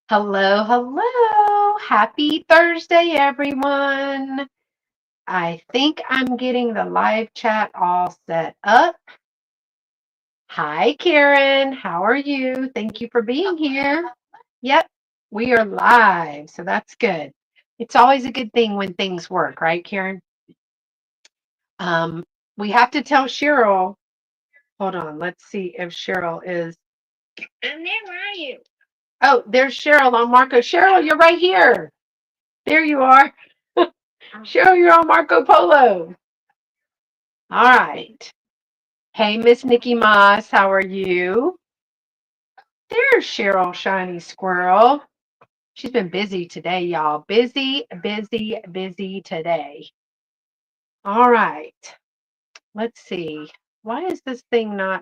Hello, hello. Happy Thursday, everyone. I think I'm getting the live chat all set up. Hi, Karen. How are you? Thank you for being here. Yep, we are live, so that's good. It's always a good thing when things work, right, Karen? Um, we have to tell Cheryl. Hold on, let's see if Cheryl is. And where are you? Oh, there's Cheryl on Marco. Cheryl, you're right here. There you are. Cheryl, you're on Marco Polo. All right. Hey, Miss Nikki Moss, how are you? There's Cheryl Shiny Squirrel. She's been busy today, y'all. Busy, busy, busy today. All right. Let's see. Why is this thing not?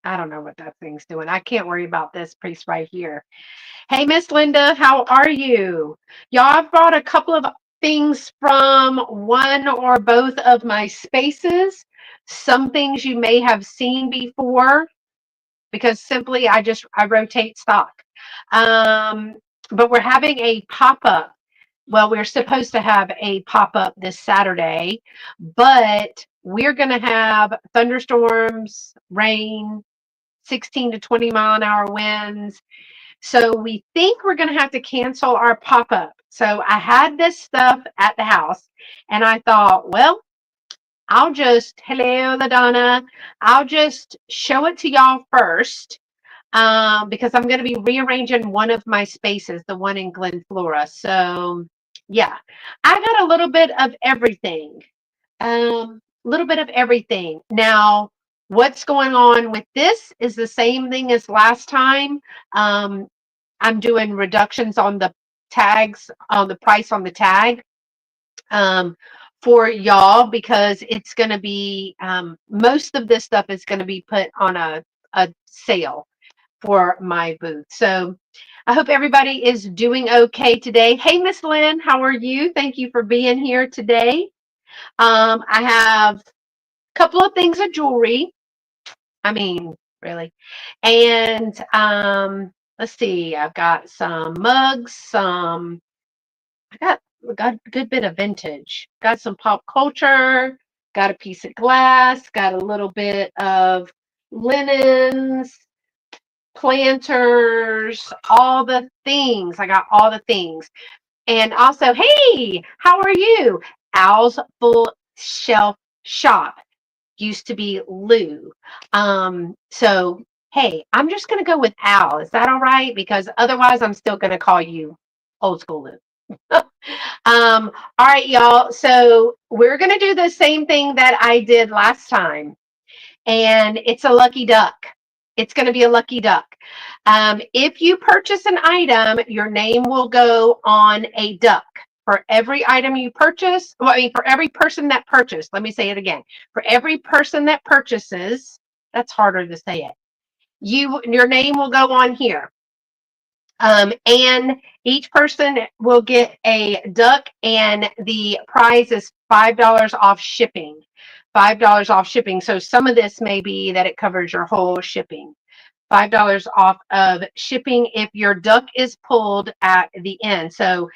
I don't know what that thing's doing. I can't worry about this piece right here. Hey, Miss Linda, how are you? Y'all, I've brought a couple of things from one or both of my spaces. Some things you may have seen before, because simply I rotate stock. Um, but we're having a pop-up. Well, we're supposed to have a pop-up this Saturday, but we're going to have thunderstorms, rain, 16 to 20 mile an hour winds. So we think we're going to have to cancel our pop-up. So I had this stuff at the house and I thought, well, hello, LaDonna, I'll just show it to y'all first, because I'm going to be rearranging one of my spaces, the one in Glen Flora. So, yeah, I got a little bit of everything. Little bit of everything. Now, what's going on with this is the same thing as last time. Um, I'm doing reductions on the tags, on the price on the tag, um, for y'all, because it's going to be, most of this stuff is going to be put on a sale for my booth. So I hope everybody is doing okay today. Hey, Miss Lynn, how are you? Thank you for being here today. I have a couple of things of jewelry. I mean, really. And let's see, I've got some mugs, I got a good bit of vintage. Got some pop culture, got a piece of glass, got a little bit of linens, planters, all the things. I got all the things. And also, hey, how are you? Owl's Full Shelf Shop used to be Lou. So, hey, I'm just going to go with Al. Is that all right? Because otherwise, I'm still going to call you old school Lou. All right, y'all. So, we're going to do the same thing that I did last time, and it's a lucky duck. It's going to be a lucky duck. If you purchase an item, your name will go on a duck. For every item you purchase, well, I mean, for every person that purchased, let me say it again. For every person that purchases, that's harder to say it. Your name will go on here. And each person will get a duck, and the prize is $5 off shipping. $5 off shipping. So some of this may be that it covers your whole shipping. $5 off of shipping if your duck is pulled at the end. So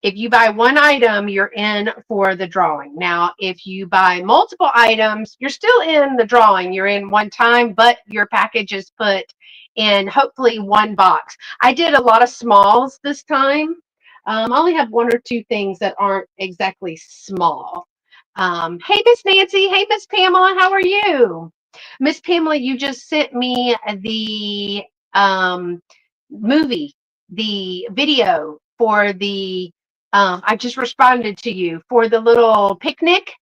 if you buy one item, you're in for the drawing. Now, if you buy multiple items, you're still in the drawing. You're in one time, but your package is put in hopefully one box. I did a lot of smalls this time. I only have one or two things that aren't exactly small. Hey, Miss Nancy. Hey, Miss Pamela. How are you? Miss Pamela, you just sent me the movie, the video for the I just responded to you for the little picnic,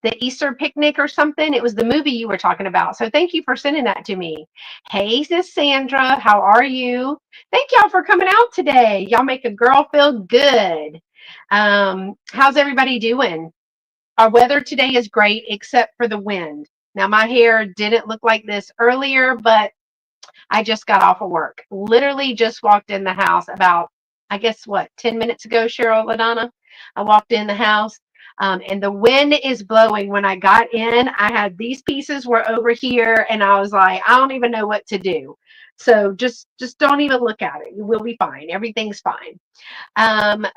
the Easter picnic or something. It was the movie you were talking about. So thank you for sending that to me. Hey, Sis Sandra, how are you? Thank y'all for coming out today. Y'all make a girl feel good. How's everybody doing? Our weather today is great, except for the wind. Now, my hair didn't look like this earlier, but I just got off of work. Literally just walked in the house about, I guess, what, 10 minutes ago, Cheryl LaDonna? I walked in the house, and the wind is blowing. When I got in, I had these pieces were over here, and I was like, I don't even know what to do. So just don't even look at it. You will be fine. Everything's fine.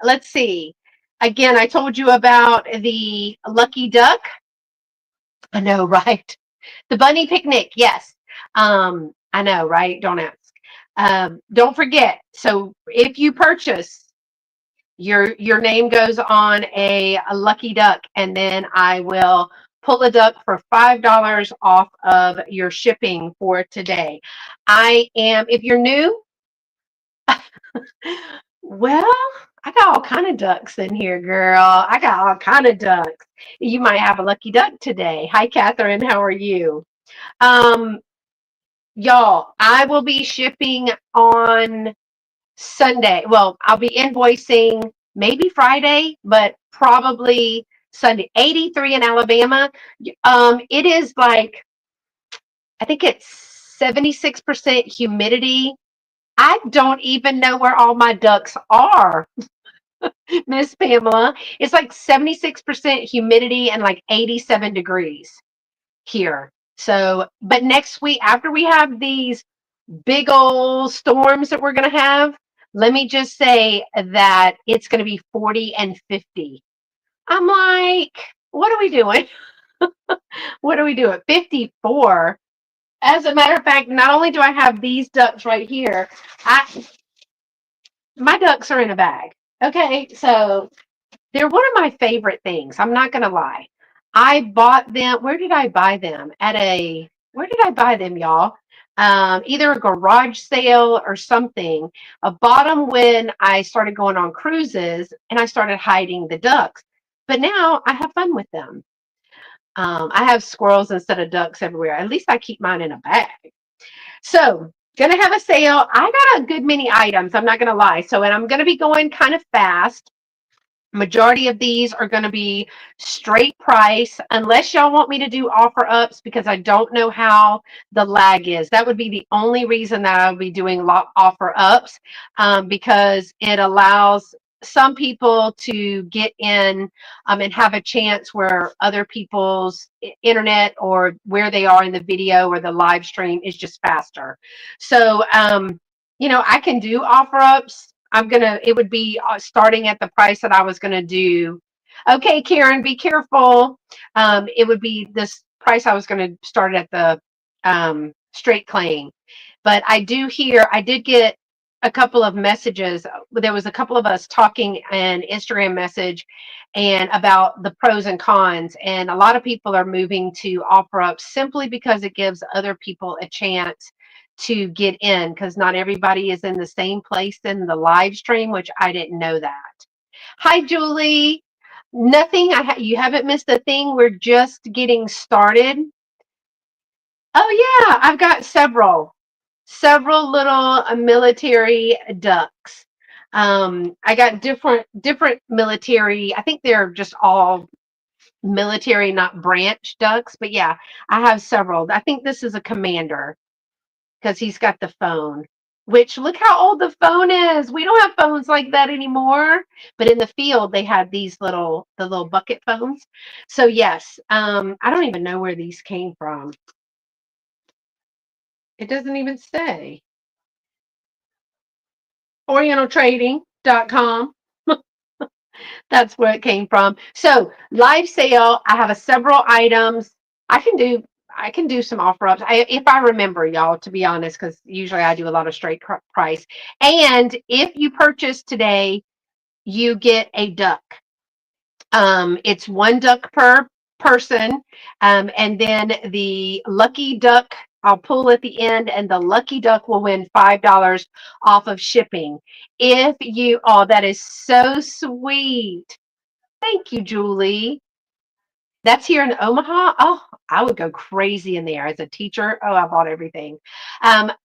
Let's see. Again, I told you about the lucky duck. I know, right? The bunny picnic. Yes. I know, right? Don't ask. Don't forget. So if you purchase, your name goes on a lucky duck, and then I will pull a duck for $5 off of your shipping for today. I am, if you're new, well, I got all kind of ducks in here, girl. I got all kind of ducks. You might have a lucky duck today. Hi, Catherine. How are you? Um, y'all, I will be shipping on Sunday. Well, I'll be invoicing maybe Friday, but probably Sunday. 83 in Alabama. It is like, I think it's 76% humidity. I don't even know where all my ducks are, Miss Pamela. It's like 76% humidity and like 87 degrees here. So, but next week, after we have these big old storms that we're going to have, let me just say that it's going to be 40 and 50. I'm like, what are we doing? What are we doing? 54. As a matter of fact, not only do I have these ducks right here, I my ducks are in a bag. Okay, so they're one of my favorite things. I'm not going to lie. I bought them. Where did I buy them? Where did I buy them, y'all? Either a garage sale or something. I bought them when I started going on cruises and I started hiding the ducks. But now I have fun with them. I have squirrels instead of ducks everywhere. At least I keep mine in a bag. So, gonna have a sale. I got a good many items. I'm not gonna lie. So, and I'm gonna be going kind of fast. Majority of these are going to be straight price unless y'all want me to do offer ups because I don't know how the lag is. That would be the only reason that I'll be doing offer ups, because it allows some people to get in, and have a chance where other people's internet or where they are in the video or the live stream is just faster. So, I can do offer ups. It would be starting at the price that I was gonna do. Okay, Karen, be careful. It would be this price I was gonna start at the straight claim. But I did get a couple of messages. There was a couple of us talking an Instagram message and about the pros and cons. And a lot of people are moving to offer up simply because it gives other people a chance to get in because not everybody is in the same place in the live stream, which I didn't know that. Hi, Julie. Nothing. You haven't missed a thing. We're just getting started. Oh yeah, I've got several little military ducks. I got different military. I think they're just all military, not branch ducks. But yeah, I have several. I think this is a commander because he's got the phone. Which look how old the phone is. We don't have phones like that anymore. But in the field, they had the little bucket phones. So yes, I don't even know where these came from. It doesn't even say. Orientaltrading.com. That's where it came from. So live sale, I have several items. I can do I can do some offer ups. If I remember, y'all, to be honest, because usually I do a lot of straight price. And if you purchase today, you get a duck. It's one duck per person. And then the lucky duck I'll pull at the end, and the lucky duck will win $5 off of shipping. Oh, that is so sweet. Thank you, Julie. That's here in Omaha. Oh, I would go crazy in there as a teacher. Oh, I bought everything.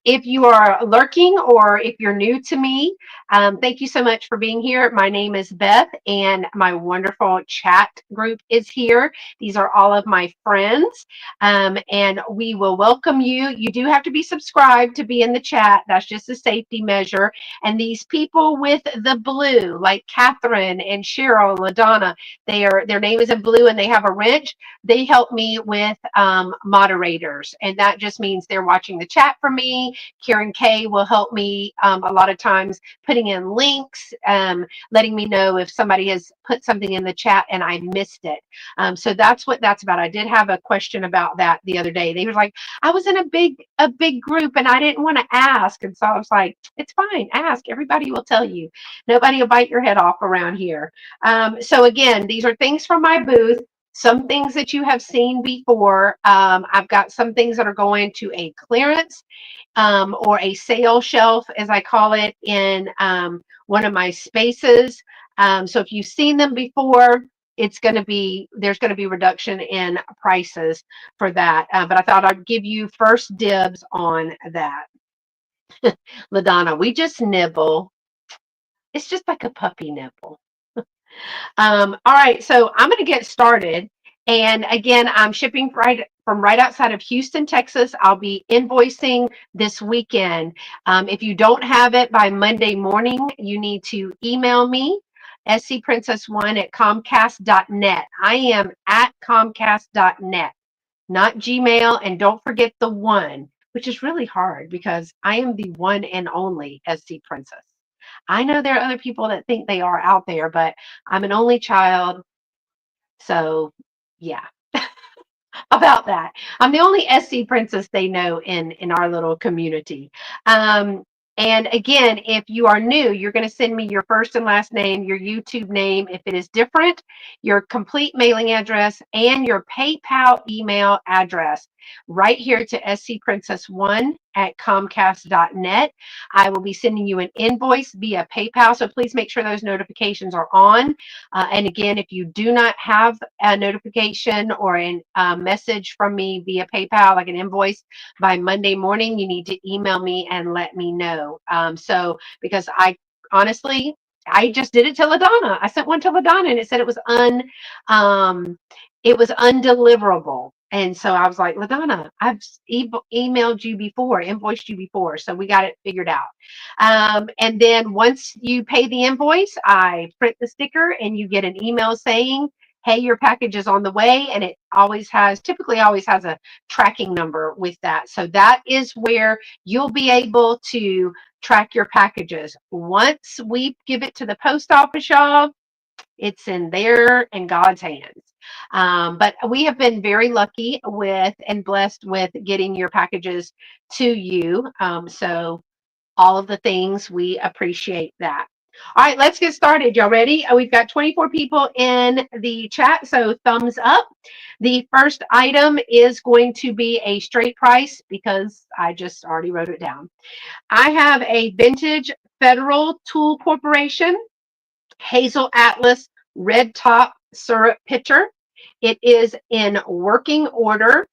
If you are lurking or if you're new to me, thank you so much for being here. My name is Beth, and my wonderful chat group is here. These are all of my friends, and we will welcome you. You do have to be subscribed to be in the chat. That's just a safety measure. And these people with the blue, like Catherine and Cheryl, LaDonna, their name is in blue and they have a wrench. They help me with with moderators, and that just means they're watching the chat for me. Karen Kay will help me a lot of times putting in links, letting me know if somebody has put something in the chat and I missed it. So that's what that's about. I did have a question about that the other day. They were like, I was in a big group and I didn't want to ask, and so I was like, it's fine, ask. Everybody will tell you. Nobody will bite your head off around here. So again, these are things from my booth. Some things that you have seen before. I've got some things that are going to a clearance or a sale shelf, as I call it, in one of my spaces. So if you've seen them before, there's going to be reduction in prices for that. But I thought I'd give you first dibs on that. LaDonna, we just nibble. It's just like a puppy nibble. All right, so I'm going to get started. And again, I'm shipping from right outside of Houston, Texas. I'll be invoicing this weekend. If you don't have it by Monday morning, you need to email me, scprincess1@comcast.net. I am at comcast.net, not Gmail. And don't forget the one, which is really hard because I am the one and only SC Princess. I know there are other people that think they are out there, but I'm an only child. So, yeah, about that. I'm the only SC princess they know in our little community. And again, if you are new, you're going to send me your first and last name, your YouTube name, if it is different, your complete mailing address, and your PayPal email address right here to scprincess1@comcast.net. I will be sending you an invoice via PayPal, so please make sure those notifications are on. And again, if you do not have a notification or a message from me via PayPal, like an invoice, by Monday morning, you need to email me and let me know. So because honestly, I just did it to LaDonna. I sent one to LaDonna and it said it was undeliverable. And so I was like, LaDonna, I've emailed you before, invoiced you before. So we got it figured out. And then once you pay the invoice, I print the sticker and you get an email saying, hey, your package is on the way. And it typically always has a tracking number with that. So that is where you'll be able to track your packages. Once we give it to the post office, y'all, it's in God's hands. But we have been very lucky with and blessed with getting your packages to you. So all of the things, we appreciate that. All right, let's get started. Y'all ready? We've got 24 people in the chat, so thumbs up. The first item is going to be a straight price because I just already wrote it down. I have a vintage Federal Tool Corporation Hazel Atlas red top syrup pitcher. It is in working order.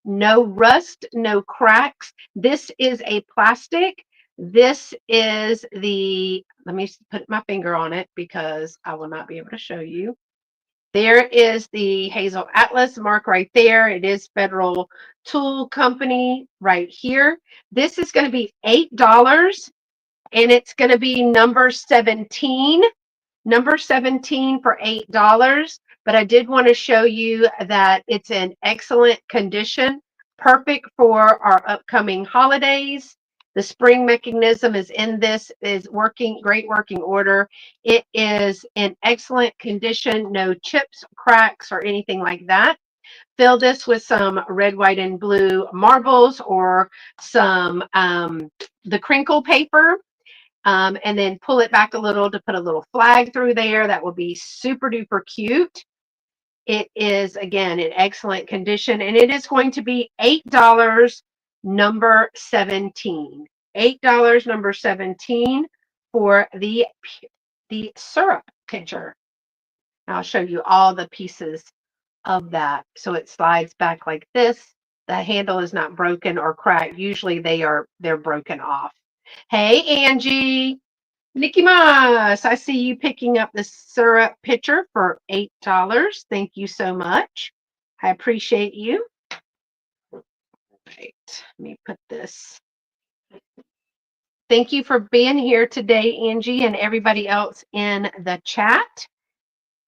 No rust, no cracks. This is a plastic. This is let me put my finger on it because I will not be able to show you. There is the Hazel Atlas mark right there. It is Federal Tool Company right here. This is going to be $8 and it's going to be number 17. Number 17 for $8. But I did want to show you that it's in excellent condition, perfect for our upcoming holidays. The spring mechanism is in this, is working, great working order. It is in excellent condition, no chips, cracks, or anything like that. Fill this with some red, white, and blue marbles or some the crinkle paper. And then pull it back a little to put a little flag through there. That will be super duper cute. It is, again, in excellent condition, and it is going to be $8, number 17. $8, number 17 for the syrup pitcher. I'll show you all the pieces of that. So it slides back like this. The handle is not broken or cracked. Usually they're broken off. Hey, Angie. Nikki Moss, I see you picking up the syrup pitcher for $8. Thank you so much. I appreciate you. Right, let me put this. Thank you for being here today, Angie, and everybody else in the chat.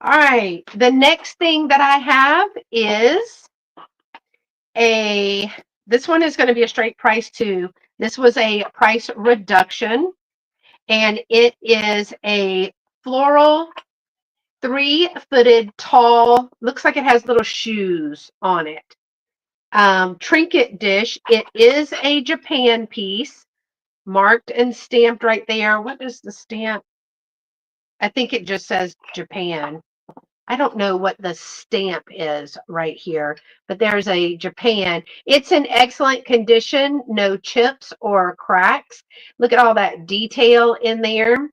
All right, the next thing that I have is this one is going to be a straight price too. This was a price reduction, and it is a floral 3-footed tall, looks like it has little shoes on it. Trinket dish. It is a Japan piece, marked and stamped right there. What is the stamp? I think it just says Japan. I don't know what the stamp is right here, but there's a Japan. It's in excellent condition, no chips or cracks. Look at all that detail in there.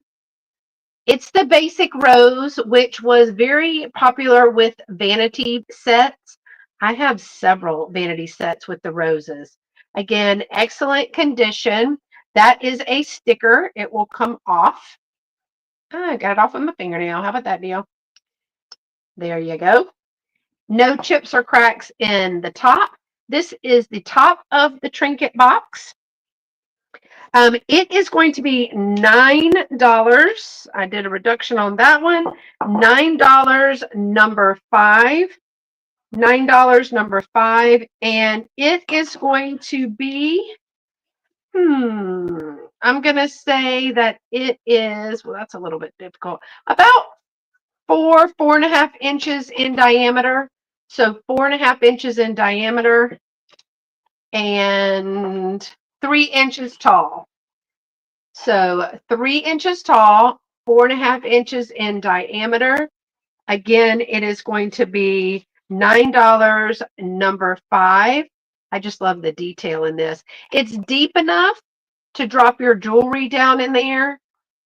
It's the basic rose, which was very popular with vanity sets. I have several vanity sets with the roses. Again, excellent condition. That is a sticker. It will come off. I got it off with my fingernail. How about that deal? There you go. No chips or cracks in the top. This is the top of the trinket box. It is going to be $9. I did a reduction on that one. $9, number 5. $9, number 5. And it is going to be, I'm going to say that it is, well, that's a little bit difficult, about 4.5 inches in diameter. So 4.5 inches in diameter and 3 inches tall. So 3 inches tall, 4.5 inches in diameter. Again, it is going to be $9, number 5. I just love the detail in this. It's deep enough to drop your jewelry down in there.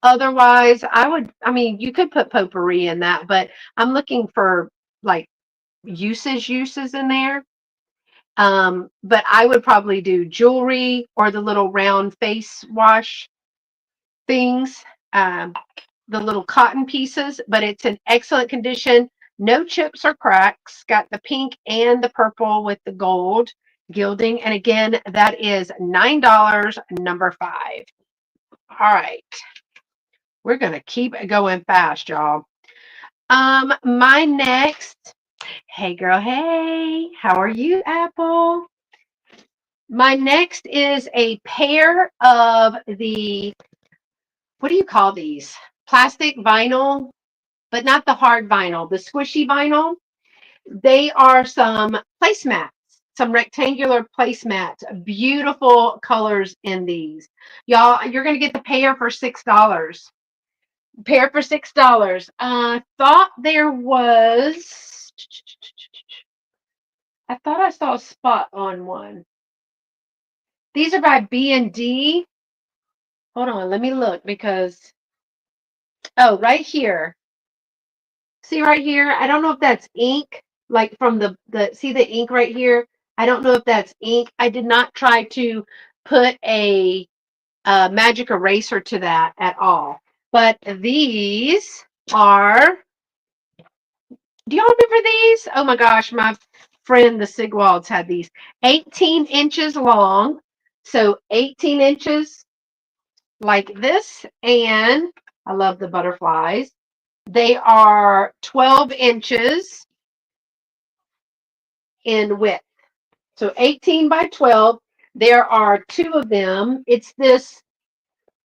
Otherwise, I mean, you could put potpourri in that, but I'm looking for like uses in there. But I would probably do jewelry or the little round face wash things, the little cotton pieces, but it's in excellent condition. No chips or cracks. Got the pink and the purple with the gold gilding. And again, that is $9, number 5. All right. We're going to keep going fast, y'all. My next, hey girl, hey, how are you, Apple? My next is a pair of the, what do you call these? Plastic vinyl, but not the hard vinyl, the squishy vinyl. They are some placemats, some rectangular placemats, beautiful colors in these. Y'all, you're going to get the pair for $6. Pair for $6. Thought there was, I thought I saw a spot on one. These are by B&D. Hold on, let me look because, oh, right here. See right here? I don't know if that's ink, like from see the ink right here? I don't know if that's ink. I did not try to put a magic eraser to that at all. But these are, do y'all remember these? Oh my gosh, my friend the Sigwalds had these. 18 inches long. So 18 inches like this. And I love the butterflies. They are 12 inches in width. So 18 by 12. There are 2 of them. It's this,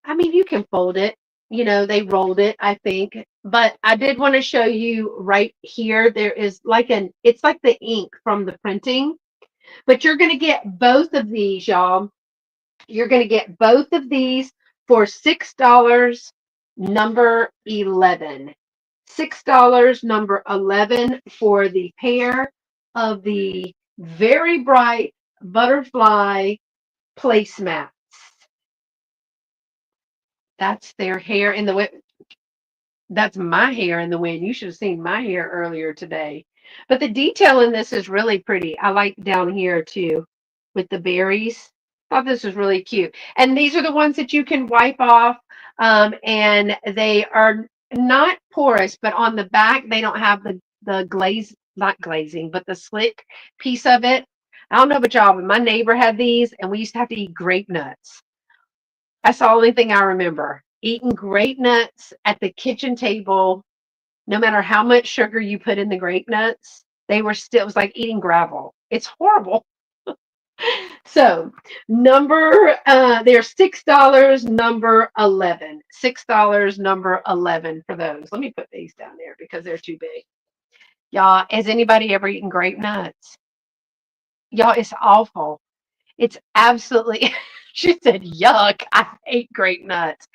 I mean, you can fold it. You know, they rolled it, I think. But I did want to show you right here. There is like it's like the ink from the printing. But you're going to get both of these, y'all. You're going to get both of these for $6, number 11. $6, number 11 for the pair of the very bright butterfly placemats. That's their hair in the wind. That's my hair in the wind. You should have seen my hair earlier today. But the detail in this is really pretty. I like down here too with the berries. Thought this was really cute. And these are the ones that you can wipe off. And they are not porous, but on the back, they don't have the glaze, not glazing, but the slick piece of it. I don't know about y'all, but my neighbor had these, and we used to have to eat grape nuts. That's the only thing I remember. Eating grape nuts at the kitchen table, no matter how much sugar you put in the grape nuts, they were still, it was like eating gravel. It's horrible. So they're $6, number 11. $6, number 11 for those. Let me put these down there because they're too big. Y'all, has anybody ever eaten grape nuts? Y'all, it's awful. It's absolutely, she said, yuck. I hate grape nuts.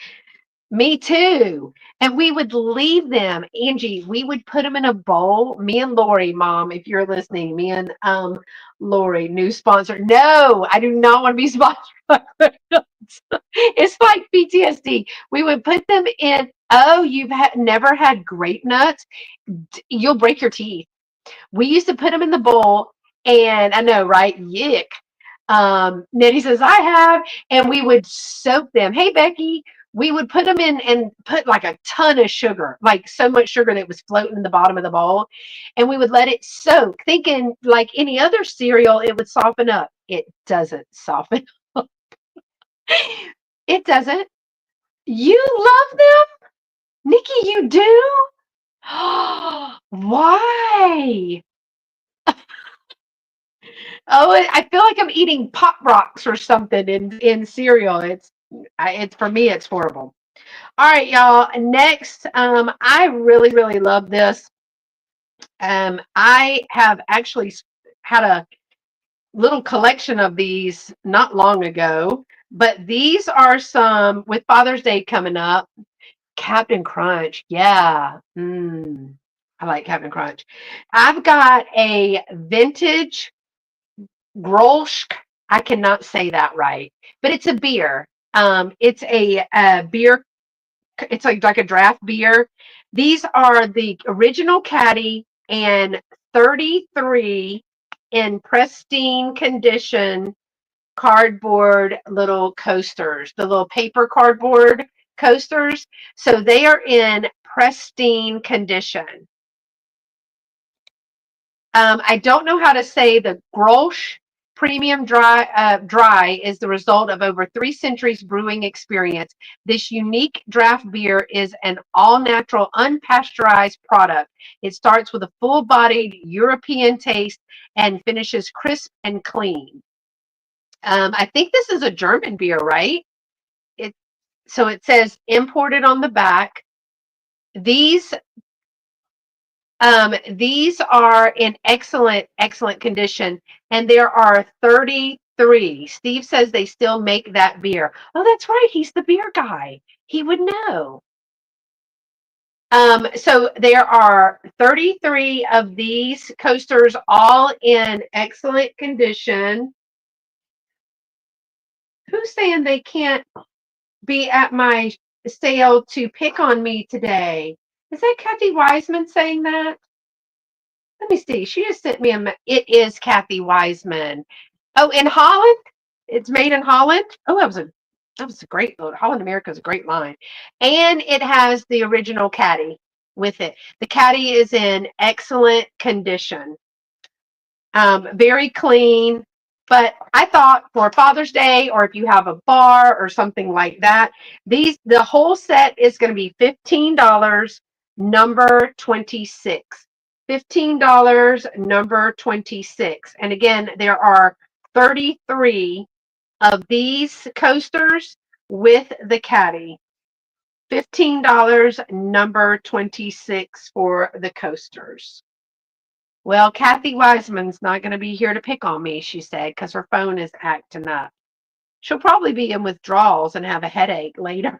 Me too. And we would leave them, Angie, we would put them in a bowl. Me and Lori, mom, if you're listening, me and Lori, new sponsor. No, I do not want to be sponsored by McDonald's. It's like PTSD. We would put them in, oh, never had grape nuts? You'll break your teeth. We used to put them in the bowl, and I know, right? Yick. Nettie says, I have, and we would soak them. Hey, Becky, we would put them in and put like a ton of sugar, like so much sugar that was floating in the bottom of the bowl. And we would let it soak, thinking like any other cereal, it would soften up. It doesn't soften up. It doesn't. You love them? Nikki, you do? Why? Oh, I feel like I'm eating Pop Rocks or something in cereal. It's for me, it's horrible. All right, y'all. Next, I really, really love this. I have actually had a little collection of these not long ago, but these are some with Father's Day coming up. Captain Crunch, yeah. I like Captain Crunch. I've got a vintage Grolsch. I cannot say that right, but it's a beer. It's a beer. It's like a draft beer. These are the original caddy and 33 in pristine condition cardboard little coasters, the little paper cardboard coasters. So they are in pristine condition. I don't know how to say the Grolsch Premium Dry is the result of over 3 centuries brewing experience. This unique draft beer is an all-natural, unpasteurized product. It starts with a full-bodied European taste and finishes crisp and clean. I think this is a German beer, right? It so it says imported on the back. These these are in excellent, excellent condition, and there are 33. Steve says they still make that beer. Oh, that's right. He's the beer guy. He would know. So there are 33 of these coasters, all in excellent condition. Who's saying they can't be at my sale to pick on me today? Is that Kathy Wiseman saying that? Let me see. She just sent me it is Kathy Wiseman. Oh, in Holland? It's made in Holland? Oh, that was a great load. Holland America is a great line. And it has the original caddy with it. The caddy is in excellent condition. Very clean. But I thought for Father's Day, or if you have a bar or something like that, the whole set is going to be $15, number 26. $15, number 26. And again, there are 33 of these coasters with the caddy. $15, number 26 for the coasters. Well, Kathy Wiseman's not going to be here to pick on me, she said, because her phone is acting up. She'll probably be in withdrawals and have a headache later.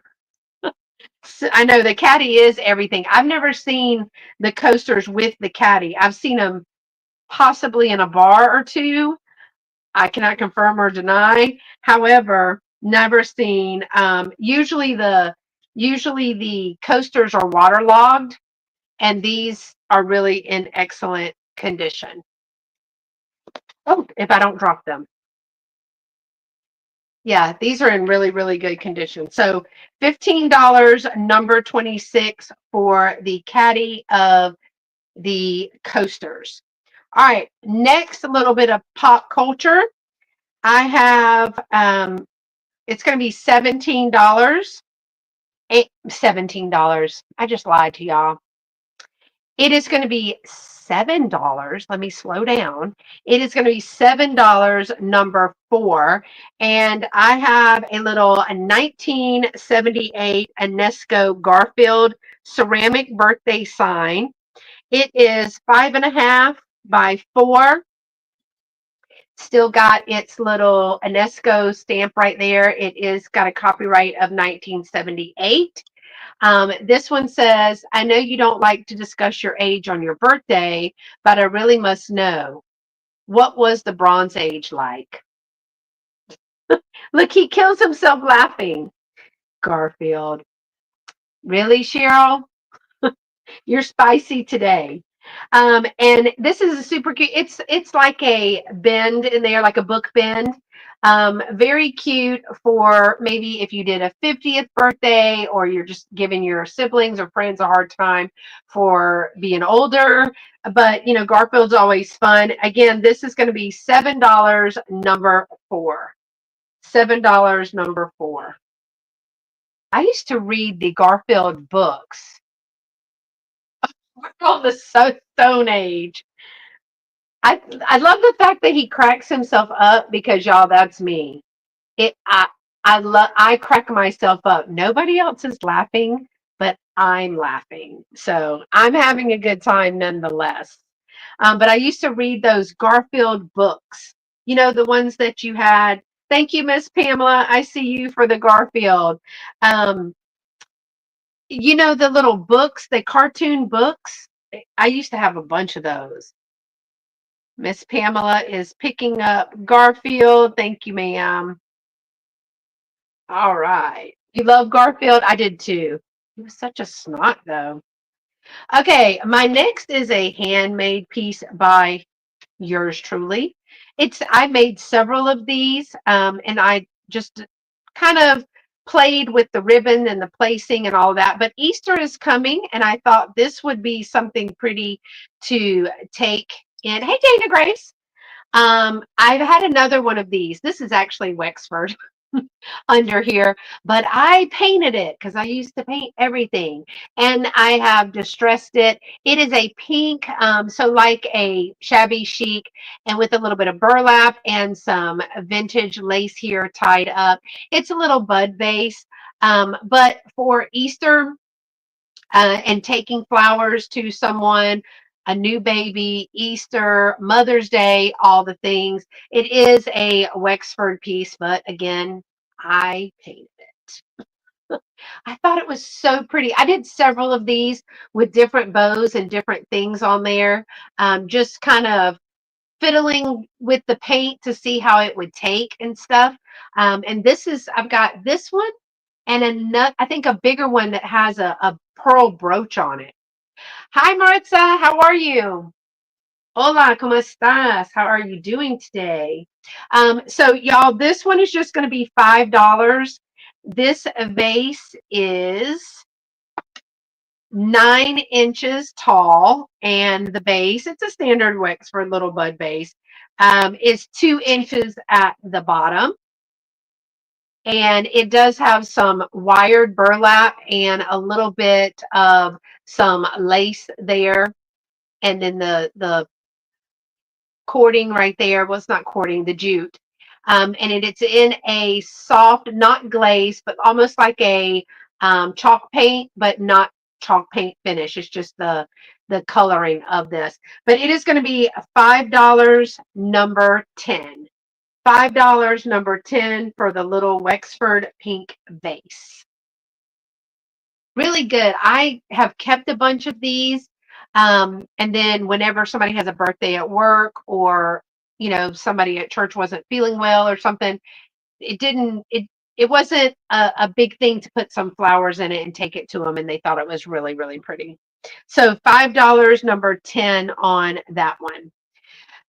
So, I know the caddy is everything. I've never seen the coasters with the caddy. I've seen them possibly in a bar or two. I cannot confirm or deny. However, never seen. Usually the coasters are waterlogged, and these are really in excellent condition. Oh, if I don't drop them. Yeah, these are in really, really good condition. So $15, number 26 for the caddy of the coasters. All right, next a little bit of pop culture. I have it's going to be $17. $17. I just lied to y'all. It is going to be $7. Let me slow down. It is going to be $7, number 4. And I have a little 1978 UNESCO Garfield ceramic birthday sign. It is 5.5 by 4. Still got its little UNESCO stamp right there. It is got a copyright of 1978. This one says, I know you don't like to discuss your age on your birthday, but I really must know. What was the Bronze Age like? Look, he kills himself laughing. Garfield. Really, Cheryl? You're spicy today. And this is a super cute. It's like a bend in there, like a book bend. Very cute for maybe if you did a 50th birthday or you're just giving your siblings or friends a hard time for being older. But Garfield's always fun. Again, this is going to be $7, number 4. $7, number 4. I used to read the Garfield books. We're on the Stone Age. I love the fact that he cracks himself up because y'all, that's me. It I crack myself up. Nobody else is laughing, but I'm laughing. So I'm having a good time nonetheless. But I used to read those Garfield books. The ones that you had. Thank you, Miss Pamela. I see you for the Garfield. Um, the little books, the cartoon books. I used to have a bunch of those. Miss Pamela is picking up Garfield. Thank you, ma'am. All right. You love Garfield? I did too. He was such a snot, though. Okay, my next is a handmade piece by yours truly. I made several of these, and I just kind of played with the ribbon and the placing and all that. But Easter is coming, and I thought this would be something pretty to take in. Hey, Dana Grace. I've had another one of these. This is actually Wexford under here, but I painted it because I used to paint everything, and I have distressed it. It is a pink, so like a shabby chic, and with a little bit of burlap and some vintage lace here tied up. It's a little bud base, but for Easter, and taking flowers to someone, a new baby, Easter, Mother's Day, all the things. It is a Wexford piece, but again, I painted it. I thought it was so pretty. I did several of these with different bows and different things on there, just kind of fiddling with the paint to see how it would take and stuff. And I've got this one and another, I think a bigger one that has a pearl brooch on it. Hi, Maritza. How are you? Hola, ¿cómo estás? How are you doing today? So, y'all, this one is just going to be $5. This vase is 9 inches tall, and the base, it's a standard Wexford little bud base, is 2 inches at the bottom. And it does have some wired burlap and a little bit of some lace there. And then the cording right there. Well, it's not cording, the jute. And it's in a soft, not glaze, but almost like a chalk paint, but not chalk paint finish. It's just the coloring of this. But it is going to be $5, number 10. $5, number 10 for the little Wexford pink vase. Really good. I have kept a bunch of these. And then whenever somebody has a birthday at work or, somebody at church wasn't feeling well or something, it wasn't a big thing to put some flowers in it and take it to them. And they thought it was really, really pretty. So $5, number 10 on that one.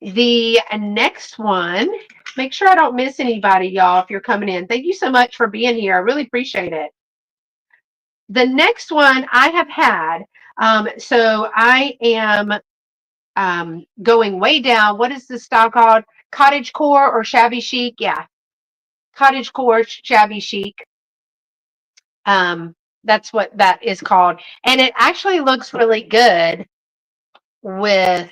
The next one, make sure I don't miss anybody, y'all, if you're coming in. Thank you so much for being here. I really appreciate it. The next one I have had, so I am going way down. What is this style called? Cottage core or shabby chic? Yeah, cottage core, shabby chic. That's what that is called. And it actually looks really good. with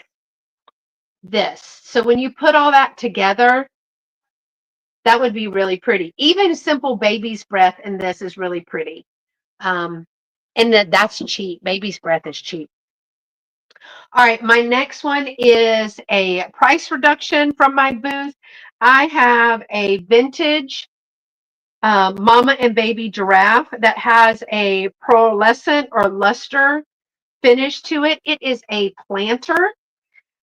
this. So when you put all that together, that would be really pretty. Even simple baby's breath in this is really pretty. Um, and that's cheap. Baby's breath is cheap. All right, my next one is a price reduction from my booth. I have a vintage mama and baby giraffe that has a pearlescent or luster finish to it. It is a planter.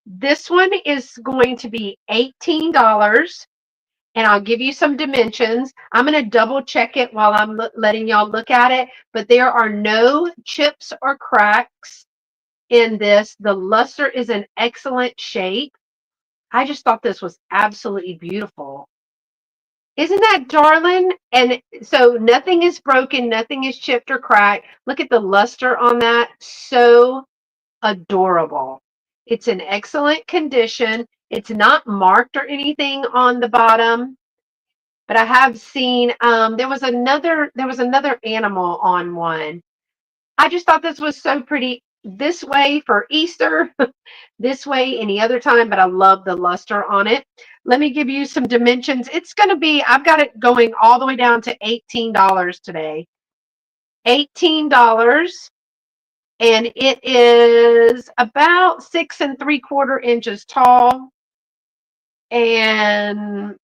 This one is going to be $18, and I'll give you some dimensions. I'm going to double check it while I'm letting y'all look at it, but there are no chips or cracks in this. The luster is in excellent shape. I just thought this was absolutely beautiful. Isn't that darling? And so nothing is broken, nothing is chipped or cracked. Look at the luster on that. So adorable. It's in excellent condition. It's not marked or anything on the bottom, but I have seen there was another animal on one. I just thought this was so pretty. This way for Easter, this way any other time, but I love the luster on it. Let me give you some dimensions. It's going to be, I've got it going all the way down to $18 today. $18. And it is about 6 3/4 inches tall and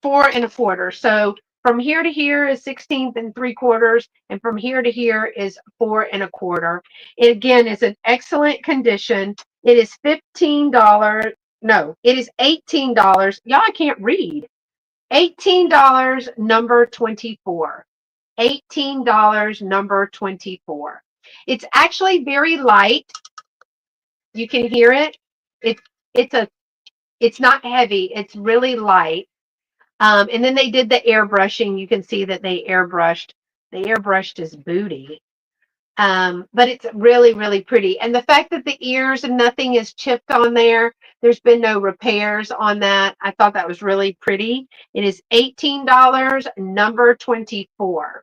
4 1/4. So from here to here is 16 3/4, and from here to here is 4 1/4. It again is in excellent condition. It is $15. No, it is $18. Y'all, I can't read. $18, number 24. $18, number 24. It's actually very light. You can hear it. It it's a it's not heavy. It's really light. And then they did the airbrushing. You can see that they airbrushed his booty. But it's really, really pretty. And the fact that the ears and nothing is chipped on there, there's been no repairs on that. I thought that was really pretty. It is $18, number 24.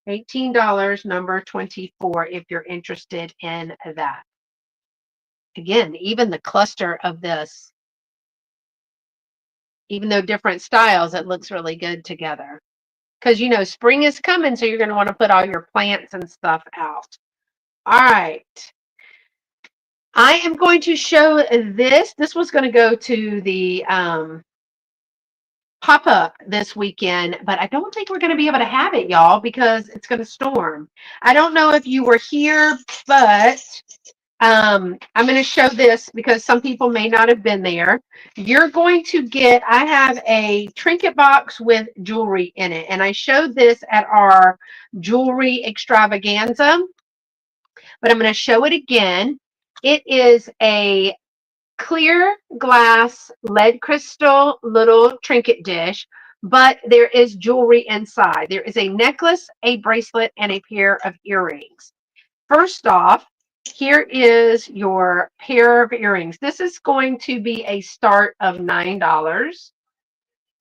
$18, number 24, if you're interested in that. Again, even the cluster of this, even though different styles, it looks really good together. Because spring is coming, so you're going to want to put all your plants and stuff out. All right. I am going to show this. This was going to go to the pop-up this weekend, but I don't think we're going to be able to have it, y'all, because it's going to storm. I don't know if you were here, but I'm going to show this because some people may not have been there. You're going to I have a trinket box with jewelry in it, and I showed this at our jewelry extravaganza, but I'm going to show it again. It is a clear glass lead crystal little trinket dish, but there is jewelry inside. There is a necklace, a bracelet, and a pair of earrings. First off, here is your pair of earrings. This is going to be a start of $9.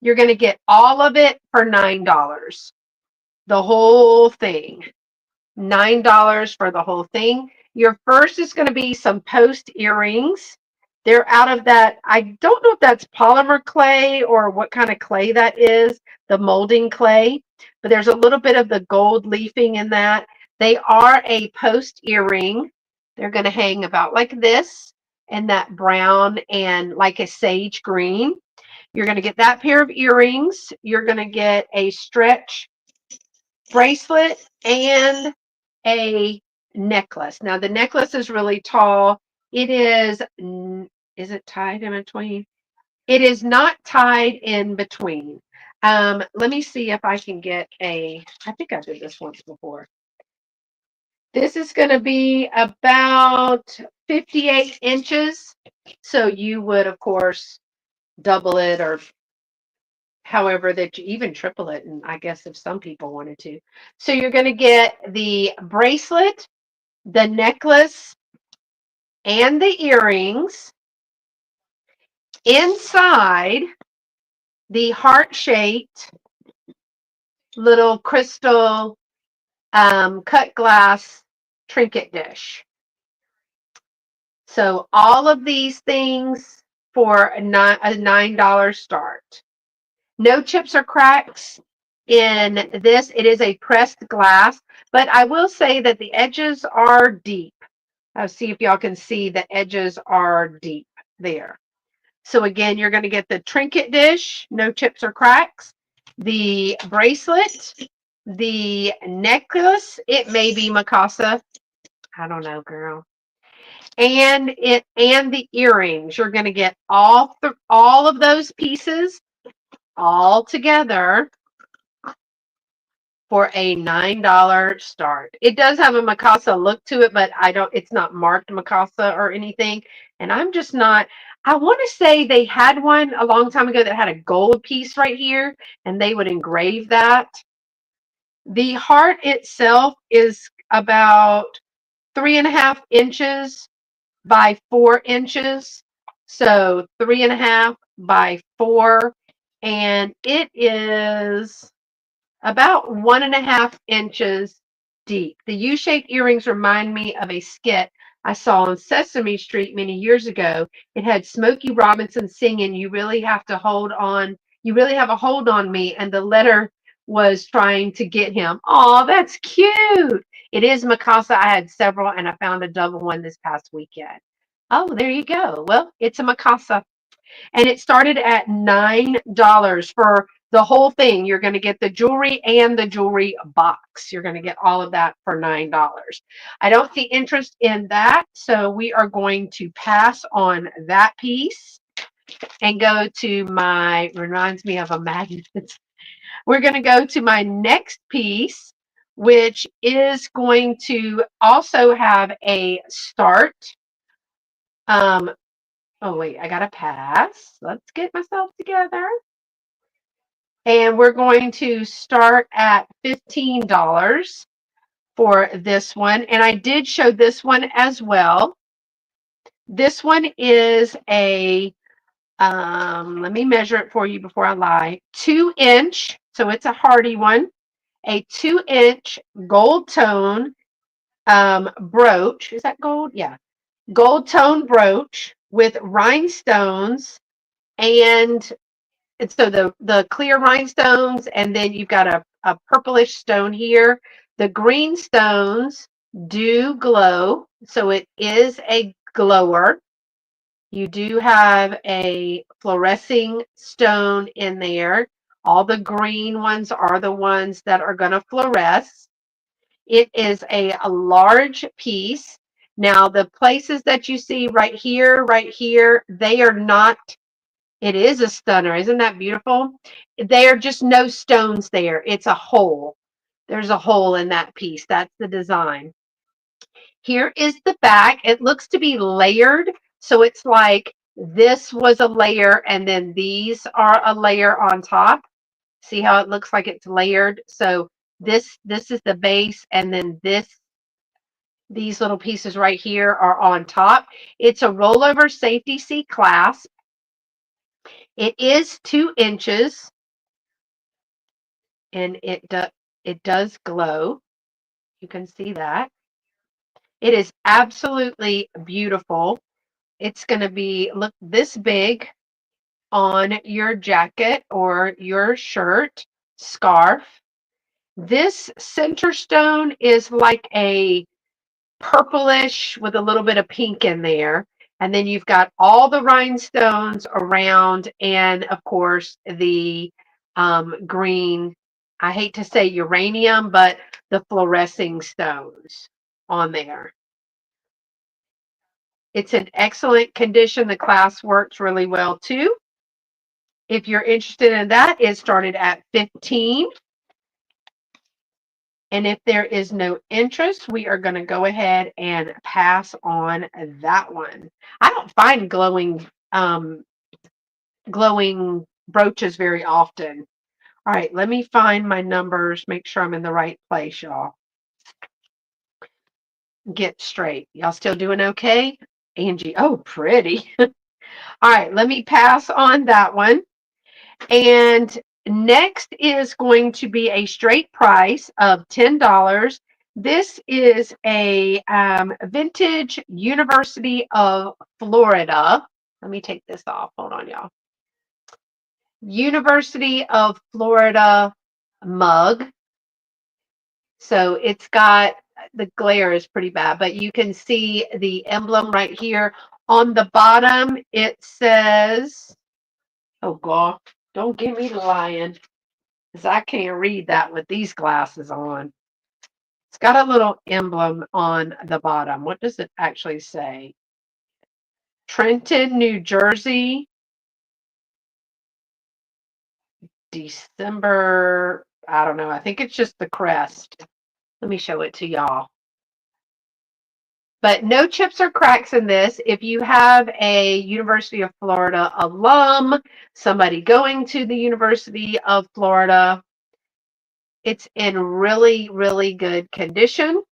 You're going to get all of it for $9. The whole thing. $9 for the whole thing. Your first is going to be some post earrings. They're out of that. I don't know if that's polymer clay or what kind of clay that is, the molding clay, but there's a little bit of the gold leafing in that. They are a post earring. They're going to hang about like this, and that brown and like a sage green. You're going to get that pair of earrings. You're going to get a stretch bracelet and a necklace. Now the necklace is really tall. It is it tied in between? It is not tied in between. Let me see if I can get I think I did this once before. This is going to be about 58 inches. So you would, of course, double it or however that you even triple it. And I guess if some people wanted to. So you're going to get the bracelet, the necklace, and the earrings inside the heart-shaped little crystal cut glass trinket dish. So all of these things for a $9 start. No chips or cracks in this. It is a pressed glass, but I will say that the edges are deep. I'll see if y'all can see the edges are deep there. So again, you're going to get the trinket dish, no chips or cracks, the bracelet, the necklace. It may be Mikasa. I don't know, girl. And the earrings. You're going to get all of those pieces all together for a $9 start. It does have a Mikasa look to it, but it's not marked Mikasa or anything. And I'm just not, I want to say they had one a long time ago that had a gold piece right here, and they would engrave that. The heart itself is about 3.5 inches by 4 inches. So 3.5 by 4. And it is about 1.5 inches deep. The U-shaped earrings remind me of a skit I saw on Sesame Street many years ago. It had Smokey Robinson singing, "You really have to hold on, you really have a hold on me," and the letter was trying to get him. Oh, that's cute. It is Mikasa. I had several, and I found a double one this past weekend. Oh, there you go. Well, it's a Mikasa. And it started at $9 for the whole thing. You're going to get the jewelry and the jewelry box. You're going to get all of that for $9. I don't see interest in that, so we are going to pass on that piece and go to my, reminds me of a magnet. We're going to go to my next piece, which is going to also have a start. Oh, wait, I got to pass. Let's get myself together. And we're going to start at $15 for this one. And I did show this one as well. This one is a, let me measure it for you before I lie, 2 inch. So it's a hardy one, a 2 inch gold tone brooch. Is that gold? Yeah. Gold tone brooch with rhinestones and so the clear rhinestones, and then you've got a purplish stone here. The green stones do glow, so it is a glower. You do have a fluorescing stone in there. All the green ones are the ones that are going to fluoresce. It is a large piece. Now, the places that you see right here, they are not, it is a stunner. Isn't that beautiful? There are just no stones there. It's a hole. There's a hole in that piece. That's the design. Here is the back. It looks to be layered. So it's like this was a layer and then these are a layer on top. See how it looks like it's layered? So this is the base, and then these little pieces right here are on top. It's a rollover safety seat clasp. It is 2 inches. And it does glow. You can see that. It is absolutely beautiful. It's going to be look this big on your jacket or your shirt, scarf. This center stone is like a purplish with a little bit of pink in there. And then you've got all the rhinestones around, and of course, the green, I hate to say uranium, but the fluorescing stones on there. It's in excellent condition. The class works really well too. If you're interested in that, it started at 15. And if there is no interest, we are going to go ahead and pass on that one. I don't find glowing brooches very often. All right, let me find my numbers, make sure I'm in the right place, y'all. Get straight. Y'all still doing okay? Angie, oh, pretty. All right, let me pass on that one. And next is going to be a straight price of $10. This is a vintage University of Florida. Let me take this off. Hold on, y'all. University of Florida mug. So it's got, the glare is pretty bad, but you can see the emblem right here. On the bottom, it says, oh God, don't give me the lion, because I can't read that with these glasses on. It's got a little emblem on the bottom. What does it actually say? Trenton, New Jersey, December, I don't know. I think it's just the crest. Let me show it to y'all. But no chips or cracks in this. If you have a University of Florida alum, somebody going to the University of Florida, it's in really, really good condition.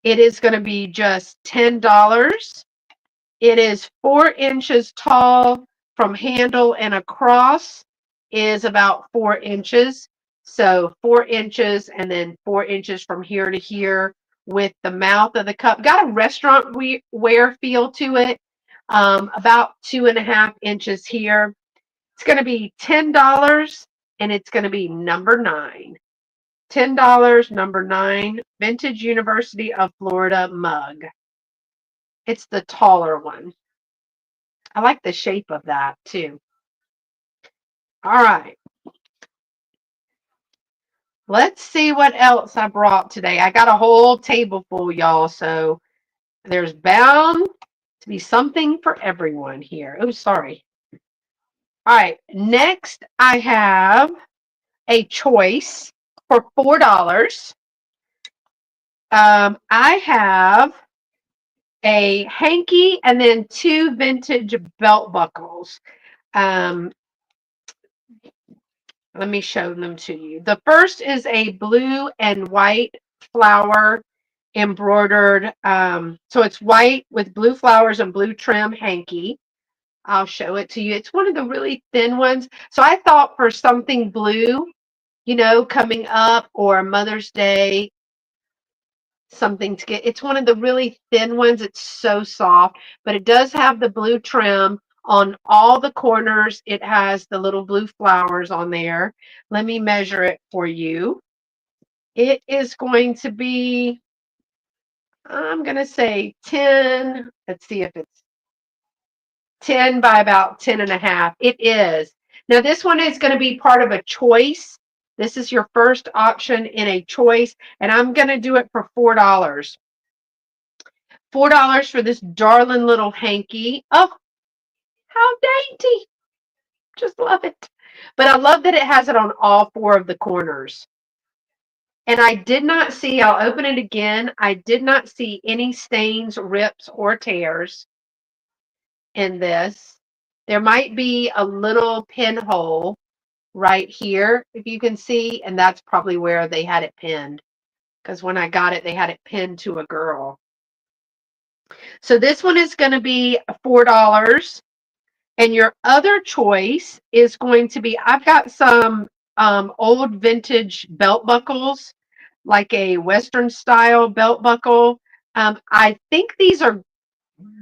It is going to be just $10. It is 4 inches tall from handle and across is about 4 inches. So 4 inches and then 4 inches from here to here with the mouth of the cup. Got a restaurant wear feel to it. About 2.5 inches here. It's going to be $10 and it's going to be number 9. $10, number 9, Vintage University of Florida mug. It's the taller one. I like the shape of that too. All right. Let's see what else I brought today. I got a whole table full, y'all. So there's bound to be something for everyone here. Oh, sorry. All right. Next, I have a choice for $4. I have a hanky and then 2 vintage belt buckles. Um, Let me show them to you. The first is a blue and white flower embroidered. So it's white with blue flowers and blue trim hanky. I'll show it to you. It's one of the really thin ones. So I thought for something blue, coming up or Mother's Day, something to get. It's one of the really thin ones. It's so soft, but it does have the blue trim on all the corners. It has the little blue flowers on there. Let me measure it for you. It is going to be, I'm going to say 10. Let's see if it's 10 by about 10.5. It is. Now, this one is going to be part of a choice. This is your first option in a choice, and I'm going to do it for $4. $4 for this darling little hanky. Oh, how dainty. Just love it. But I love that it has it on all 4 of the corners. And I did not see, I'll open it again. I did not see any stains, rips, or tears in this. There might be a little pinhole right here, if you can see, and that's probably where they had it pinned. Because when I got it, they had it pinned to a girl. So this one is going to be $4. And your other choice is going to be, I've got some old vintage belt buckles, like a Western style belt buckle. I think these are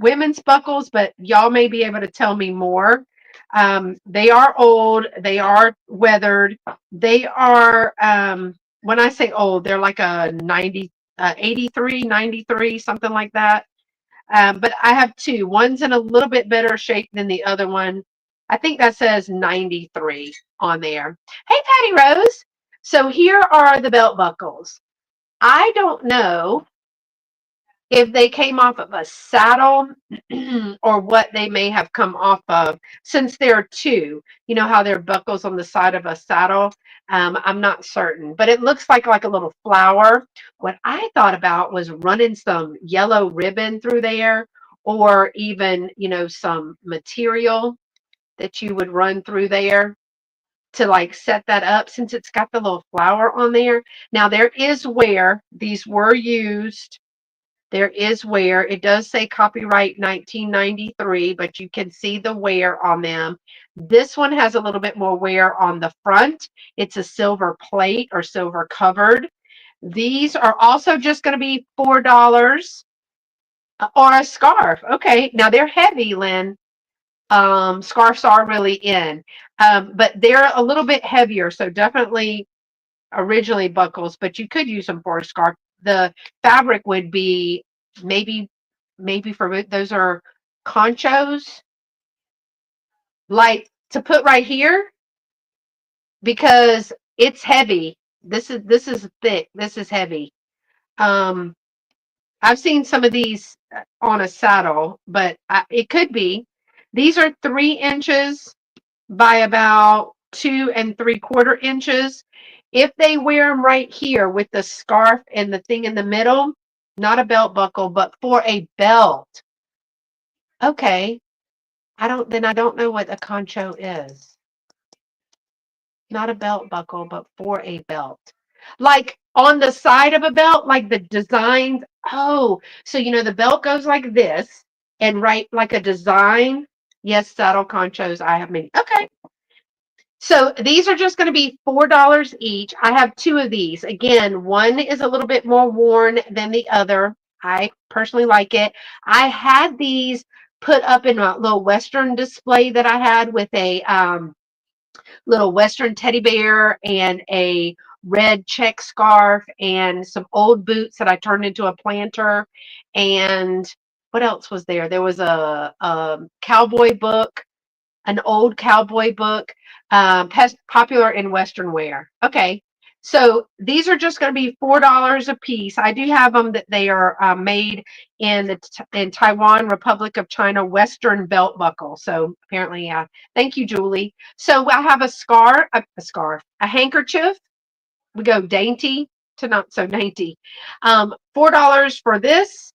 women's buckles, but y'all may be able to tell me more. They are old. They are weathered. They are, when I say old, they're like a 83, 93, something like that. But I have 2. One's in a little bit better shape than the other one. I think that says 93 on there. Hey, Patty Rose. So here are the belt buckles. I don't know if they came off of a saddle or what they may have come off of, since there are 2. You know how there are buckles on the side of a saddle? I'm not certain, but it looks like a little flower. What I thought about was running some yellow ribbon through there, or even, some material that you would run through there to set that up, since it's got the little flower on there. Now there is wear. These were used. There is wear. It does say copyright 1993, but you can see the wear on them. This one has a little bit more wear on the front. It's a silver plate or silver covered. These are also just going to be $4 or a scarf. Okay, now they're heavy, Lynn. Scarves are really in, but they're a little bit heavier, so definitely originally buckles, but you could use them for a scarf. The fabric would be maybe for those are conchos, like to put right here because it's heavy. This is thick. This is heavy. Um, I've seen some of these on a saddle, but it could be. These are 3 inches by about 2 3/4 inches. If they wear them right here with the scarf and the thing in the middle, not a belt buckle, but for a belt. Okay. I don't know what a concho is. Not a belt buckle, but for a belt. Like on the side of a belt, like the designs. Oh, so the belt goes like this and right like a design. Yes, saddle conchos. I have many. Okay. So these are just going to be $4 each. I have two of these. Again, one is a little bit more worn than the other. I personally like it. I had these put up in a little Western display that I had with a little Western teddy bear and a red check scarf and some old boots that I turned into a planter. And what else was there? There was a cowboy book, an old cowboy book, popular in Western wear. Okay, so these are just going to be $4 a piece. I do have them that they are made in Taiwan, Republic of China, Western belt buckle. So apparently, yeah. Thank you, Julie. So I have a handkerchief. We go dainty to not so dainty. $4 for this,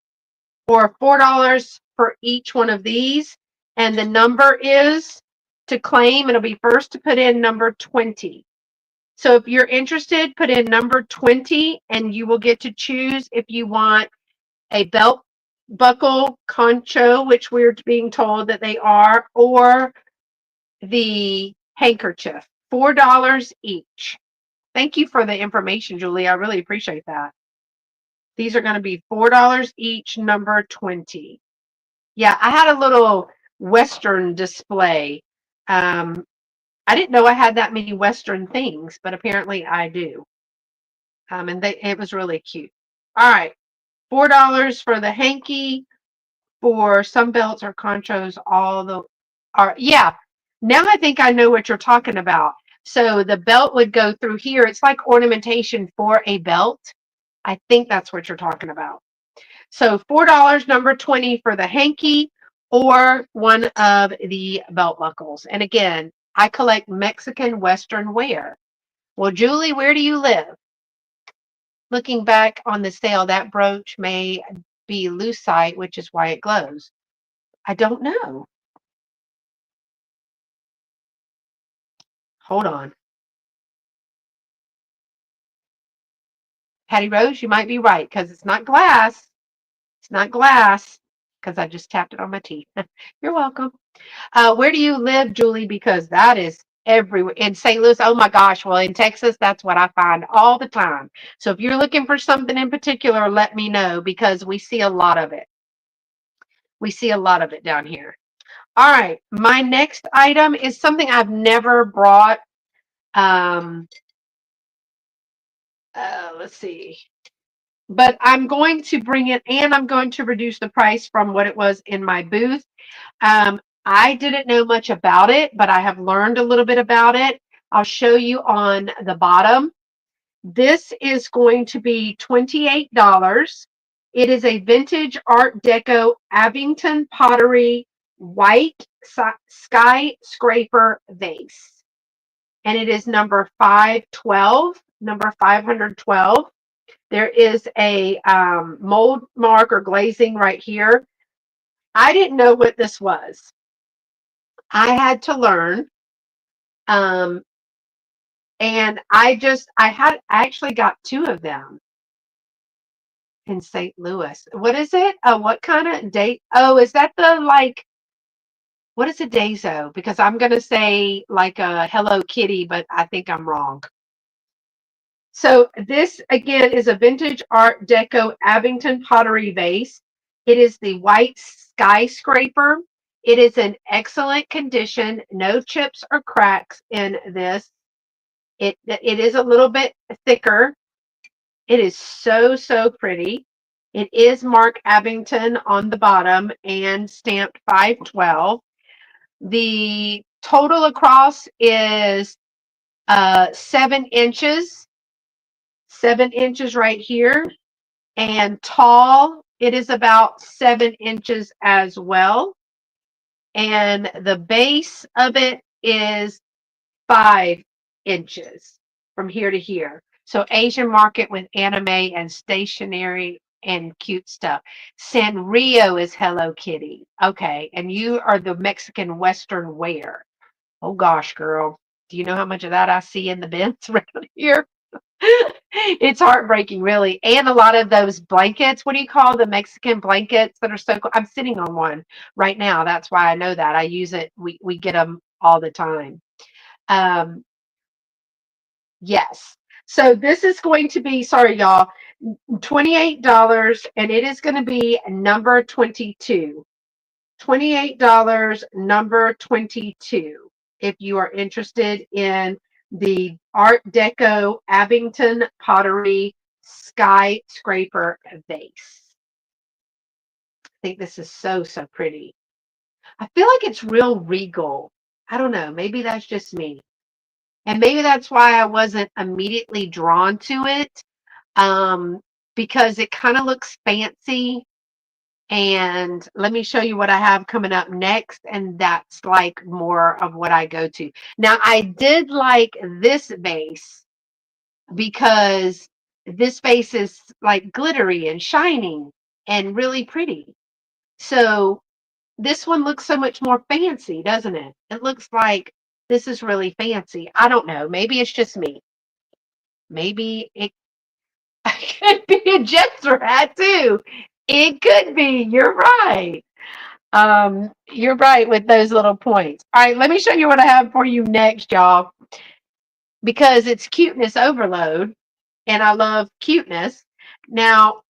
or $4 for each one of these. And the number is to claim, it'll be first to put in number 20. So if you're interested, put in number 20 and you will get to choose if you want a belt buckle concho, which we're being told that they are, or the handkerchief. $4 each. Thank you for the information, Julie. I really appreciate that. These are going to be $4 each, number 20. Yeah, I had a little Western display. Um, I didn't know I had that many Western things, but apparently I do. And it was really cute. All right, $4 for the hanky, for some belts or conchos. All the are yeah. Now I think I know what you're talking about. So the belt would go through here. It's like ornamentation for a belt. I think that's what you're talking about. So $4, number 20 for the hanky or one of the belt buckles. And again, I collect Mexican Western wear. Well, Julie, where do you live? Looking back on the sale, that brooch may be lucite, which is why it glows. I don't know. Hold on. Patty Rose, you might be right because it's not glass. It's not glass because I just tapped it on my teeth. You're welcome. Where do you live, Julie? Because that is everywhere. In St. Louis, oh my gosh. Well, in Texas, that's what I find all the time. So if you're looking for something in particular, let me know because we see a lot of it. We see a lot of it down here. All right. My next item is something I've never brought. Um, let's see. But I'm going to bring it and I'm going to reduce the price from what it was in my booth. I didn't know much about it, but I have learned a little bit about it. I'll show you on the bottom. This is going to be $28. It is a vintage Art Deco Abington pottery white skyscraper vase. And it is number 512, number 512. There is a mold mark or glazing right here. I didn't know what this was. I had to learn. Um, and I actually got two of them in St. Louis. What is it? What kind of date? Oh, is that what is a dazo? Because I'm going to say like a Hello Kitty, but I think I'm wrong. So this again is a vintage Art Deco Abington pottery vase. It is the white skyscraper. It is in excellent condition, no chips or cracks in this. It is a little bit thicker. It is so pretty. It is Mark Abington on the bottom and stamped 512. The total across is 7 inches, 7 inches right here, and tall it is about 7 inches as well. And the base of it is 5 inches from here to here. So Asian market with anime and stationery and cute stuff. Sanrio is Hello Kitty. Okay. And you are the Mexican Western wear. Oh gosh, girl. Do you know how much of that I see in the bins around here? It's heartbreaking, really. And a lot of those blankets, what do you call the Mexican blankets that are so cool? I'm sitting on one right now. That's why I know that. I use it. We get them all the time. Um, yes. So this is going to be, sorry, y'all, $28, and it is going to be number 22. $28, number 22. If you are interested in the Art Deco Abington Pottery Skyscraper vase. I think this is so pretty. I feel like it's real regal. I don't know. Maybe that's just me. And maybe that's why I wasn't immediately drawn to it, um, because it kind of looks fancy. And let me show you what I have coming up next. And that's like more of what I go to. Now, I did like this vase because this vase is like glittery and shining and really pretty. So this one looks so much more fancy, doesn't it? It looks like this is really fancy. I don't know. Maybe it's just me. Maybe it could be a jester hat too. It could be. You're right. You're right with those little points. All right, let me show you what I have for you next, y'all, because it's cuteness overload, and I love cuteness. Now,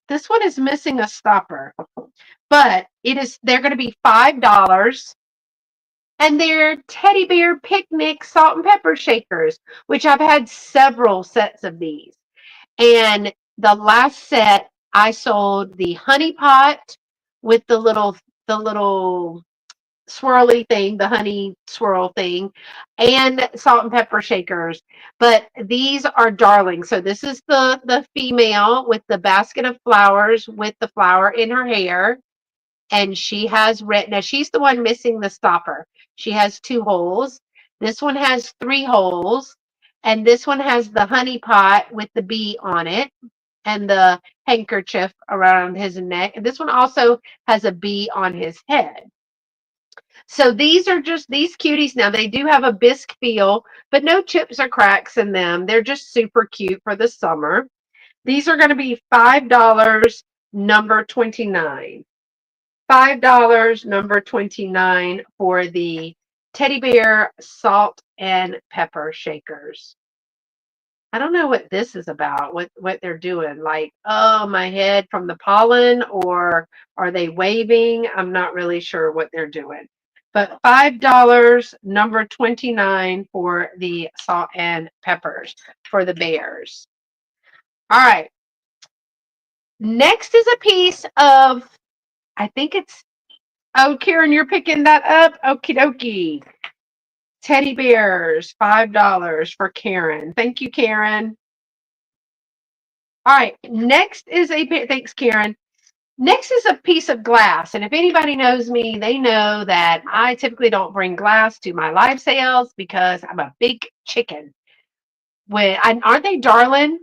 this one is missing a stopper, but they're going to be $5, and they're teddy bear picnic salt and pepper shakers, which I've had several sets of these. And the last set I sold the honey pot with the little swirly thing, the honey swirl thing, and salt and pepper shakers. But these are darling. So this is the female with the basket of flowers with the flower in her hair. And she has red. Now she's the one missing the stopper. She has 2 holes. This one has 3 holes. And this one has the honey pot with the bee on it and the handkerchief around his neck. And this one also has a bee on his head. So these are just these cuties. Now they do have a bisque feel, but no chips or cracks in them. They're just super cute for the summer. These are going to be $5, number 29. $5, number 29 for the teddy bear salt and pepper shakers. I don't know what this is about, what they're doing. Like, oh, my head from the pollen, or are they waving? I'm not really sure what they're doing. But $5, number 29 for the salt and peppers for the bears. All right. Next is a piece of, I think it's, oh, Karen, you're picking that up? Okie dokie. Teddy bears, $5 for Karen. Thank you, Karen. All right, next is thanks, Karen. Next is a piece of glass. And if anybody knows me, they know that I typically don't bring glass to my live sales because I'm a big chicken. Aren't they darling?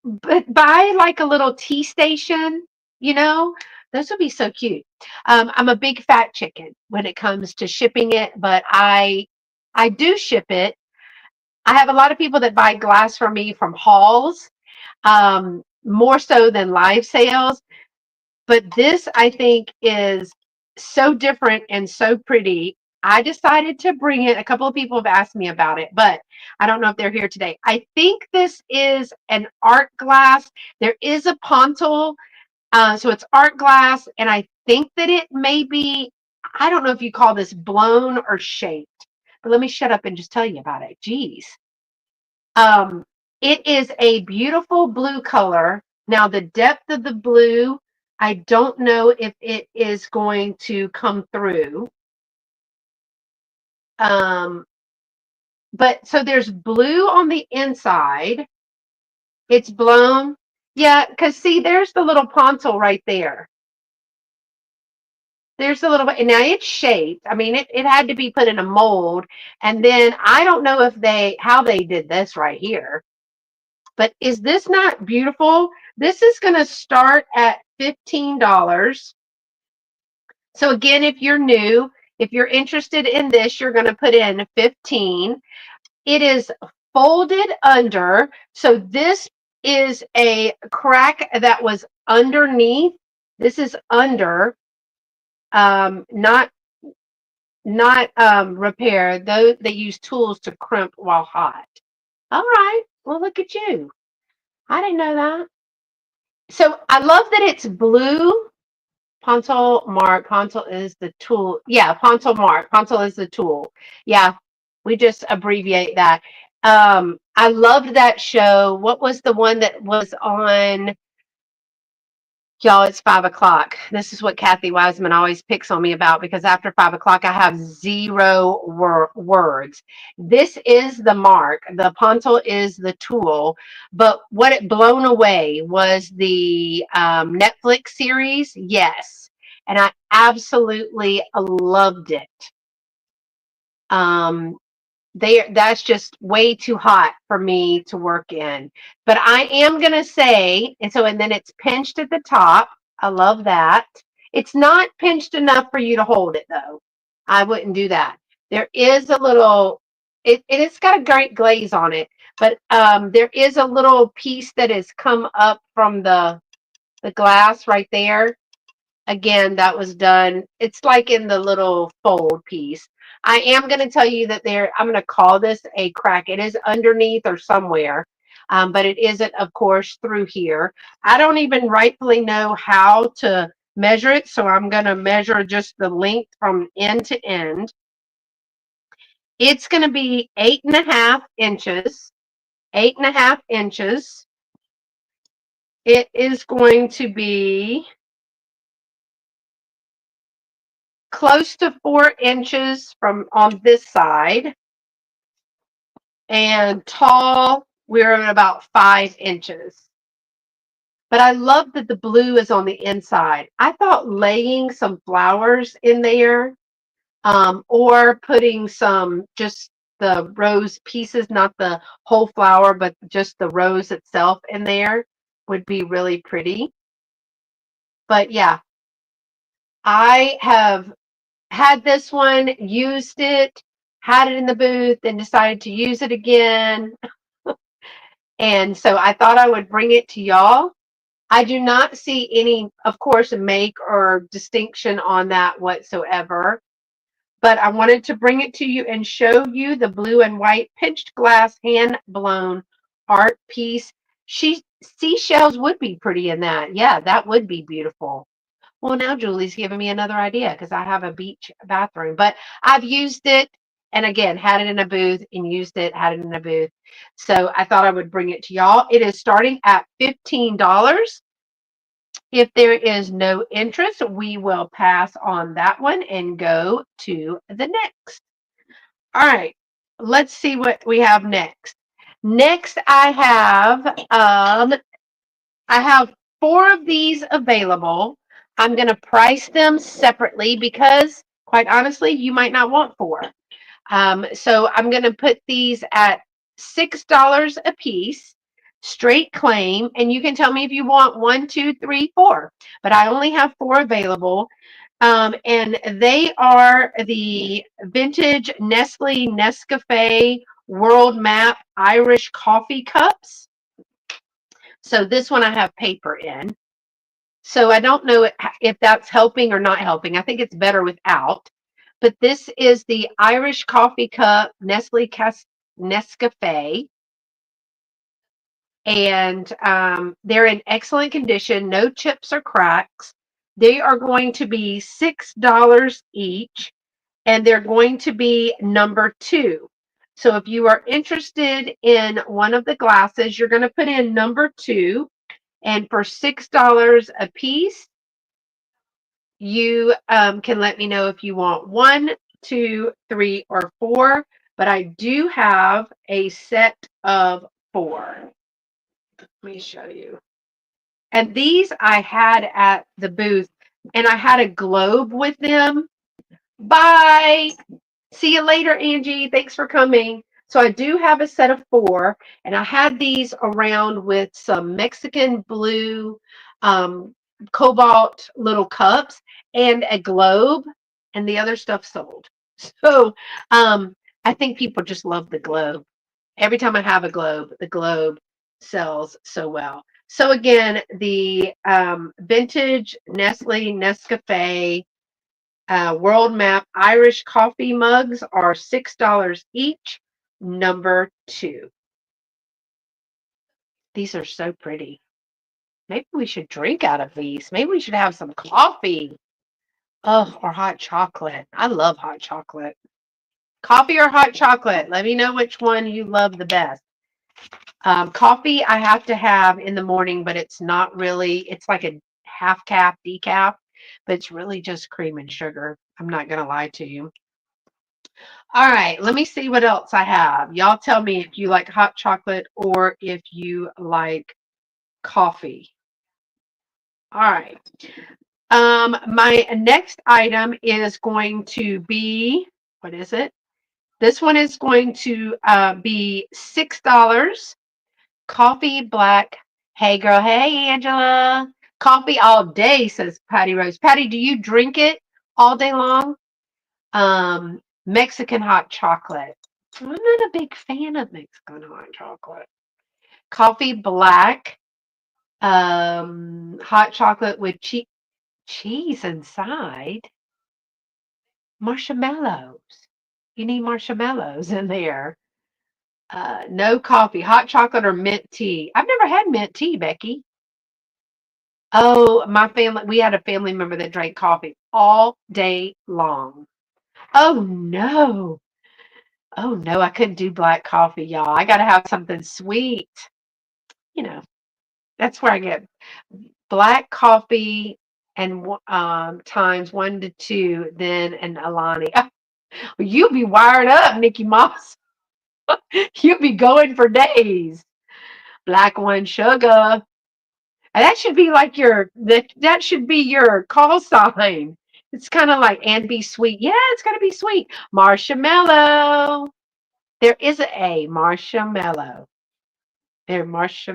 But buy like a little tea station, you know, those would be so cute. I'm a big fat chicken when it comes to shipping it, but I do ship it. I have a lot of people that buy glass from me from hauls, more so than live sales. But this, I think, is so different and so pretty. I decided to bring it. A couple of people have asked me about it, but I don't know if they're here today. I think this is an art glass. There is a pontil, so it's art glass, and I think that it may be, I don't know if you call this blown or shaped, but let me shut up and just tell you about it. Geez. Um, it is a beautiful blue color. Now, the depth of the blue, I don't know if it is going to come through. Um, but so there's blue on the inside. It's blown. Yeah, because see, there's the little pontil right there. There's a little bit, and now it's shaped. I mean, it had to be put in a mold. And then I don't know if how they did this right here, but is this not beautiful? This is going to start at $15. So again, if you're new, if you're interested in this, you're going to put in 15. It is folded under. So this is a crack that was underneath. This is under, not repair. Those they use tools to crimp while hot. All right. Well, look at you. I didn't know that. So I love that it's blue. Pontil mark. Pontil is the tool. Yeah, pontil mark. Pontil is the tool. Yeah, we just abbreviate that. I loved that show. What was the one that was on? Y'all, it's 5 o'clock. This is what Kathy Wiseman always picks on me about because after 5 o'clock, I have zero words. This is the mark. The pontil is the tool. But what it blown away was the Netflix series. Yes. And I absolutely loved it. Um, that's just way too hot for me to work in. But I am gonna say, and then it's pinched at the top. I love that. It's not pinched enough for you to hold it though. I wouldn't do that. There is a little, it's got a great glaze on it, but there is a little piece that has come up from the glass right there. Again, that was done. It's like in the little fold piece. I am going to tell you that I'm going to call this a crack. It is underneath or somewhere, but it isn't, of course, through here. I don't even rightfully know how to measure it, so I'm going to measure just the length from end to end. It's going to be 8.5 inches. 8.5 inches. It is going to be close to 4 inches from on this side, and tall, we're at about 5 inches. But I love that the blue is on the inside. I thought laying some flowers in there, or putting some just the rose pieces, not the whole flower, but just the rose itself in there would be really pretty. But yeah, I have had this one, used it, had it in the booth, and decided to use it again. And so I thought I would bring it to y'all. I do not see any, of course, make or distinction on that whatsoever. But I wanted to bring it to you and show you the blue and white pinched glass hand blown art piece. Seashells would be pretty in that. Yeah, that would be beautiful. Well, now Julie's giving me another idea because I have a beach bathroom, but I've used it and again had it in a booth and used it, had it in a booth. So I thought I would bring it to y'all. It is starting at $15. If there is no interest, we will pass on that one and go to the next. All right, let's see what we have next. Next, I have 4 of these available. I'm going to price them separately because, quite honestly, you might not want 4. So I'm going to put these at $6 a piece, straight claim, and you can tell me if you want 1, 2, 3, 4. But I only have 4 available. And they are the vintage Nestle Nescafe World Map Irish coffee cups. So this one I have paper in. So I don't know if that's helping or not helping. I think it's better without. but this is the Irish coffee cup Nescafe, and they're in excellent condition, no chips or cracks. They are going to be $6 each, and they're going to be number 2. So if you are interested in one of the glasses, you're going to put in number 2, and for $6 a piece, you can let me know if you want 1, 2, 3, or 4. But I do have a set of 4. Let me show you. And these I had at the booth, and I had a globe with them. Bye. See you later, Angie. Thanks for coming. So I do have a set of 4, and I had these around with some Mexican blue um, cobalt little cups and a globe, and the other stuff sold. So I think people just love the globe. Every time I have a globe, the globe sells so well. So again, the vintage Nestle Nescafe world map Irish coffee mugs are $6 each, number 2. These are so pretty. Maybe we should drink out of these. Maybe we should have some coffee. Oh, or hot chocolate. I love hot chocolate. Coffee or hot chocolate? Let me know which one you love the best. Coffee I have to have in the morning, but it's not really, it's like a half cap decaf, but it's really just cream and sugar. I'm not going to lie to you. All right, let me see what else I have. Y'all tell me if you like hot chocolate or if you like coffee. All right. My next item is going to be, what is it? This one is going to be $6. Coffee black. Hey, girl. Hey, Angela. Coffee all day, says Patty Rose. Patty, do you drink it all day long? Mexican hot chocolate. I'm not a big fan of Mexican hot chocolate. Coffee black, hot chocolate with cheese inside. Marshmallows. You need marshmallows in there. No coffee, hot chocolate or mint tea. I've never had mint tea, Becky. Oh, my family, we had a family member that drank coffee all day long. Oh no. Oh no, I couldn't do black coffee, y'all. I got to have something sweet. You know, that's where I get black coffee and times 1 to 2, then an Alani. You'll be wired up, Nikki Moss. You'll be going for days. Black one sugar. And that should be like that should be your call sign. It's kind of like and be sweet. Yeah, it's gonna be sweet. Marshmallow. There is a marshmallow. There, marsh.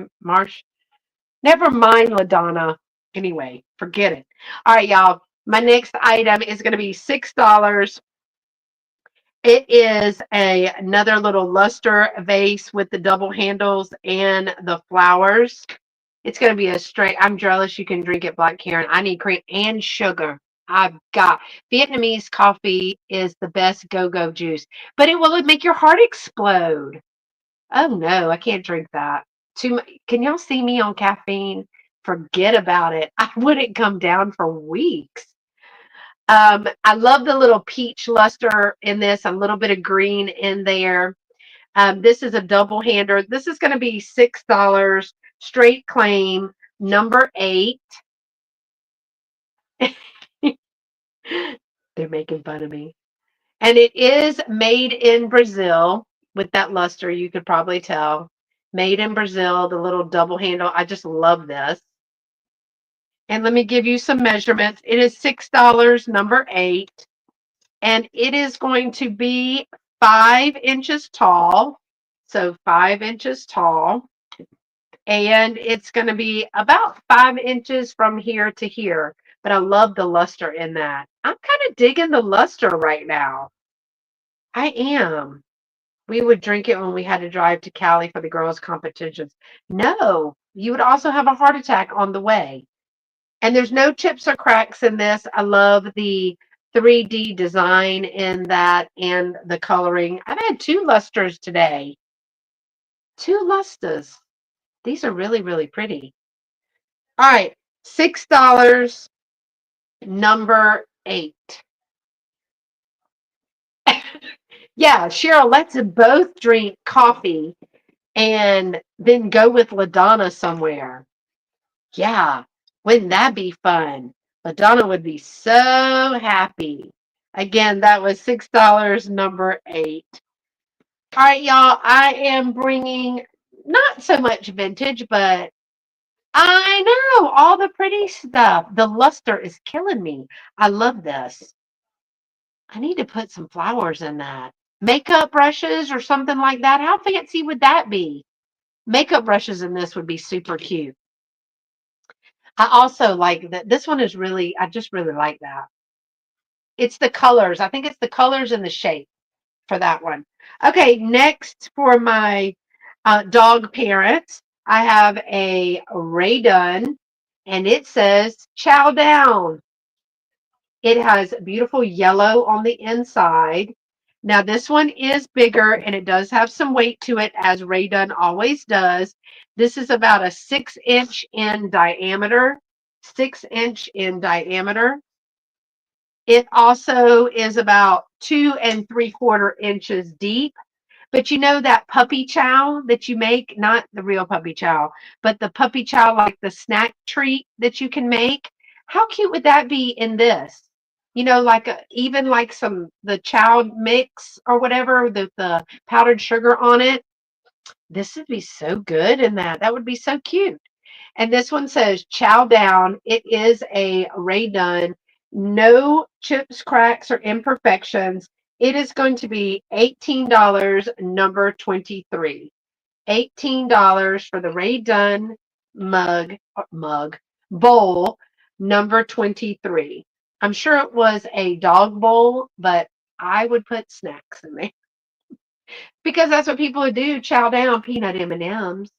Never mind, LaDonna. Anyway, forget it. All right, y'all. My next item is going to be $6. It is another little luster vase with the double handles and the flowers. It's going to be a straight. I'm jealous you can drink it, Black Karen. I need cream and sugar. I've got Vietnamese coffee is the best go-go juice, but it will make your heart explode. Oh no, I can't drink that. Too much. Can y'all see me on caffeine? Forget about it. I wouldn't come down for weeks. I love the little peach luster in this, a little bit of green in there. This is a double hander. This is going to be $6, straight claim, number 8. They're making fun of me. And it is made in Brazil with that luster, you could probably tell. Made in Brazil, the little double handle. I just love this. And let me give you some measurements. It is $6, number 8. And it is going to be 5 inches tall. So 5 inches tall. And it's going to be about 5 inches from here to here. But I love the luster in that. I'm kind of digging the luster right now. I am. We would drink it when we had to drive to Cali for the girls' competitions. No, you would also have a heart attack on the way. And there's no chips or cracks in this. I love the 3D design in that and the coloring. I've had 2 lusters today. 2 lusters. These are really, really pretty. All right, $6, number 8. Yeah, Cheryl, let's both drink coffee and then go with LaDonna somewhere. Yeah, wouldn't that be fun? LaDonna would be so happy. Again, that was $6, number 8. All right, y'all, I am bringing not so much vintage, but I know all the pretty stuff. The luster is killing me. I love this. I need to put some flowers in that. Makeup brushes or something like that. How fancy would that be? Makeup brushes in this would be super cute. I also like that. This one is really, I just really like that. It's the colors. I think it's the colors and the shape for that one. Okay, next for my dog parents, I have a Ray Dunn and it says chow down. It has beautiful yellow on the inside. Now, this one is bigger and it does have some weight to it, as Ray Dunn always does. This is about a 6 inch in diameter. 6 inch in diameter. It also is about 2 3/4 inches deep. But you know that puppy chow that you make, not the real puppy chow, but the puppy chow, like the snack treat that you can make. How cute would that be in this? Like even like the chow mix or whatever, the powdered sugar on it. This would be so good in that. That would be so cute. And this one says chow down. It is a Ray Dunn. No chips, cracks, or imperfections. It is going to be $18, number 23. $18 for the Ray Dunn mug bowl, number 23. I'm sure it was a dog bowl, but I would put snacks in there because that's what people would do. Chow down peanut M&Ms.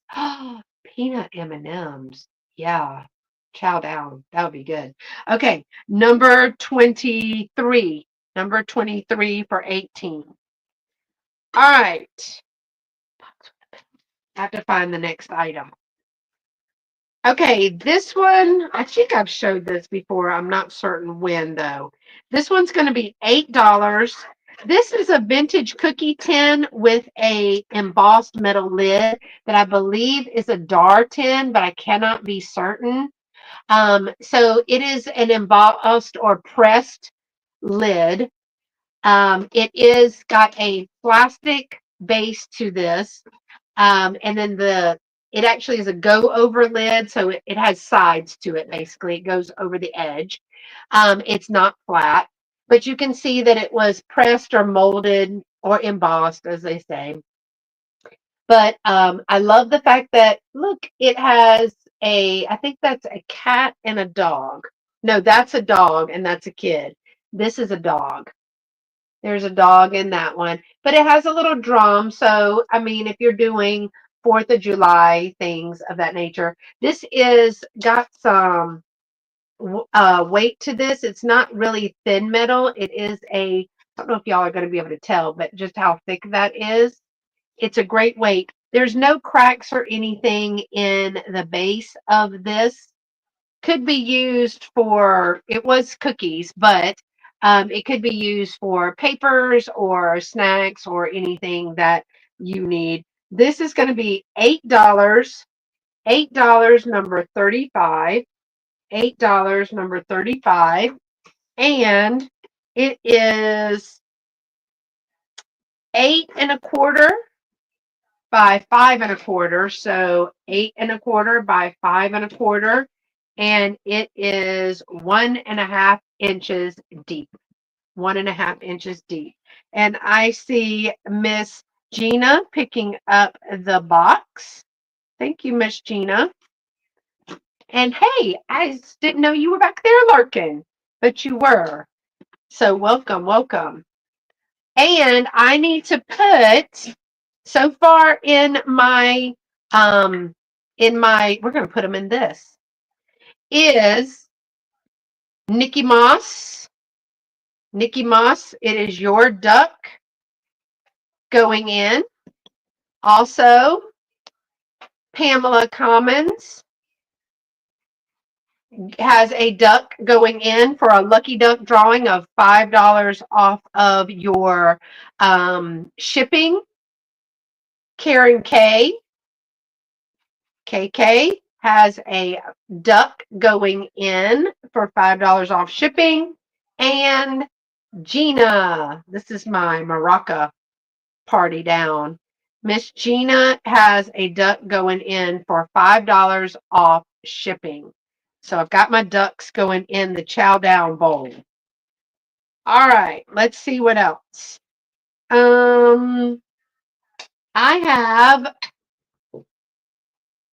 Peanut M&Ms. Yeah. Chow down. That would be good. Okay. Number 23. Number 23 for 18. All right. I have to find the next item. Okay, this one, I think I've showed this before. I'm not certain when, though. This one's going to be $8. This is a vintage cookie tin with a embossed metal lid that I believe is a dar tin, but I cannot be certain. So it is an embossed or pressed lid. It is got a plastic base to this. And then it actually is a go over lid, so it has sides to it. Basically, it goes over the edge. It's not flat, but you can see that it was pressed or molded or embossed, as they say. But I love the fact that, look, it has I think that's a cat and a dog. No, that's a dog and that's a kid. This is a dog. There's a dog in that one, but it has a little drum. So, I mean, if you're doing 4th of July, things of that nature, this is got some weight to this. It's not really thin metal. It is I don't know if y'all are going to be able to tell, but just how thick that is. It's a great weight. There's no cracks or anything in the base of this. Could be used for, it was cookies, but it could be used for papers or snacks or anything that you need. This is going to be $8, $8, number 35, $8, number 35, and it is 8 1/4 by 5 1/4. So 8 1/4 by 5 1/4. And it is 1.5 inches deep. 1.5 inches deep. And I see Miss Gina picking up the box. Thank you, Miss Gina. And hey, I didn't know you were back there lurking, but you were. So welcome, welcome. And I need to put so far we're going to put them in this is Nikki Moss, Nikki Moss, it is your duck going in. Also, Pamela Commons has a duck going in for a lucky duck drawing of $5 off of your shipping. Karen KK has a duck going in for $5 off shipping. And Gina, this is my maraca party down. Miss Gina has a duck going in for $5 off shipping. So I've got my ducks going in the chow down bowl. All right, let's see what else. I have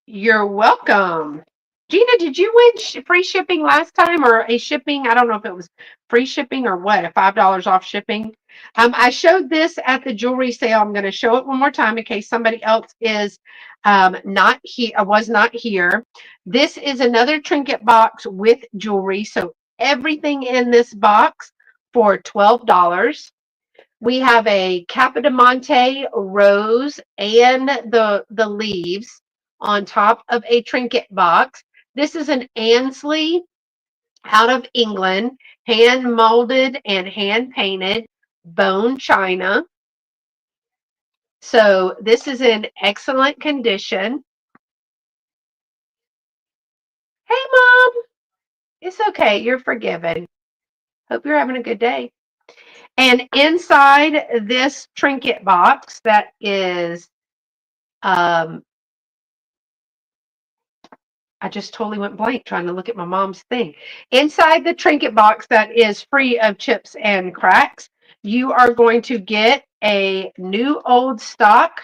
You're welcome. Gina, did you win free shipping last time or a shipping? I don't know if it was free shipping or what, a $5 off shipping. I showed this at the jewelry sale. I'm going to show it one more time in case somebody else is not here, was not here. This is another trinket box with jewelry. So everything in this box for $12. We have a Capodimonte rose and the leaves on top of a trinket box. This is an Ansley out of England, hand molded and hand painted bone china. So this is in excellent condition. Hey, Mom, it's okay. You're forgiven. Hope you're having a good day. And inside this trinket box that is I just totally went blank trying to look at my mom's thing. Inside the trinket box that is free of chips and cracks, you are going to get a new old stock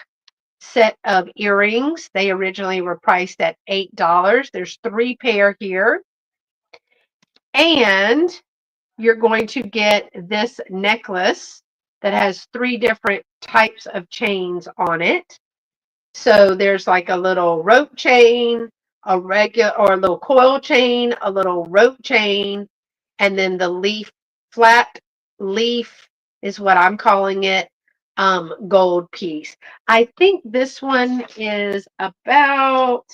set of earrings. They originally were priced at $8. There's 3 pair here. And you're going to get this necklace that has 3 different types of chains on it. So there's like a little rope chain, a regular or a little coil chain, a little rope chain, and then the flat leaf is what I'm calling it, gold piece. I think this one is about,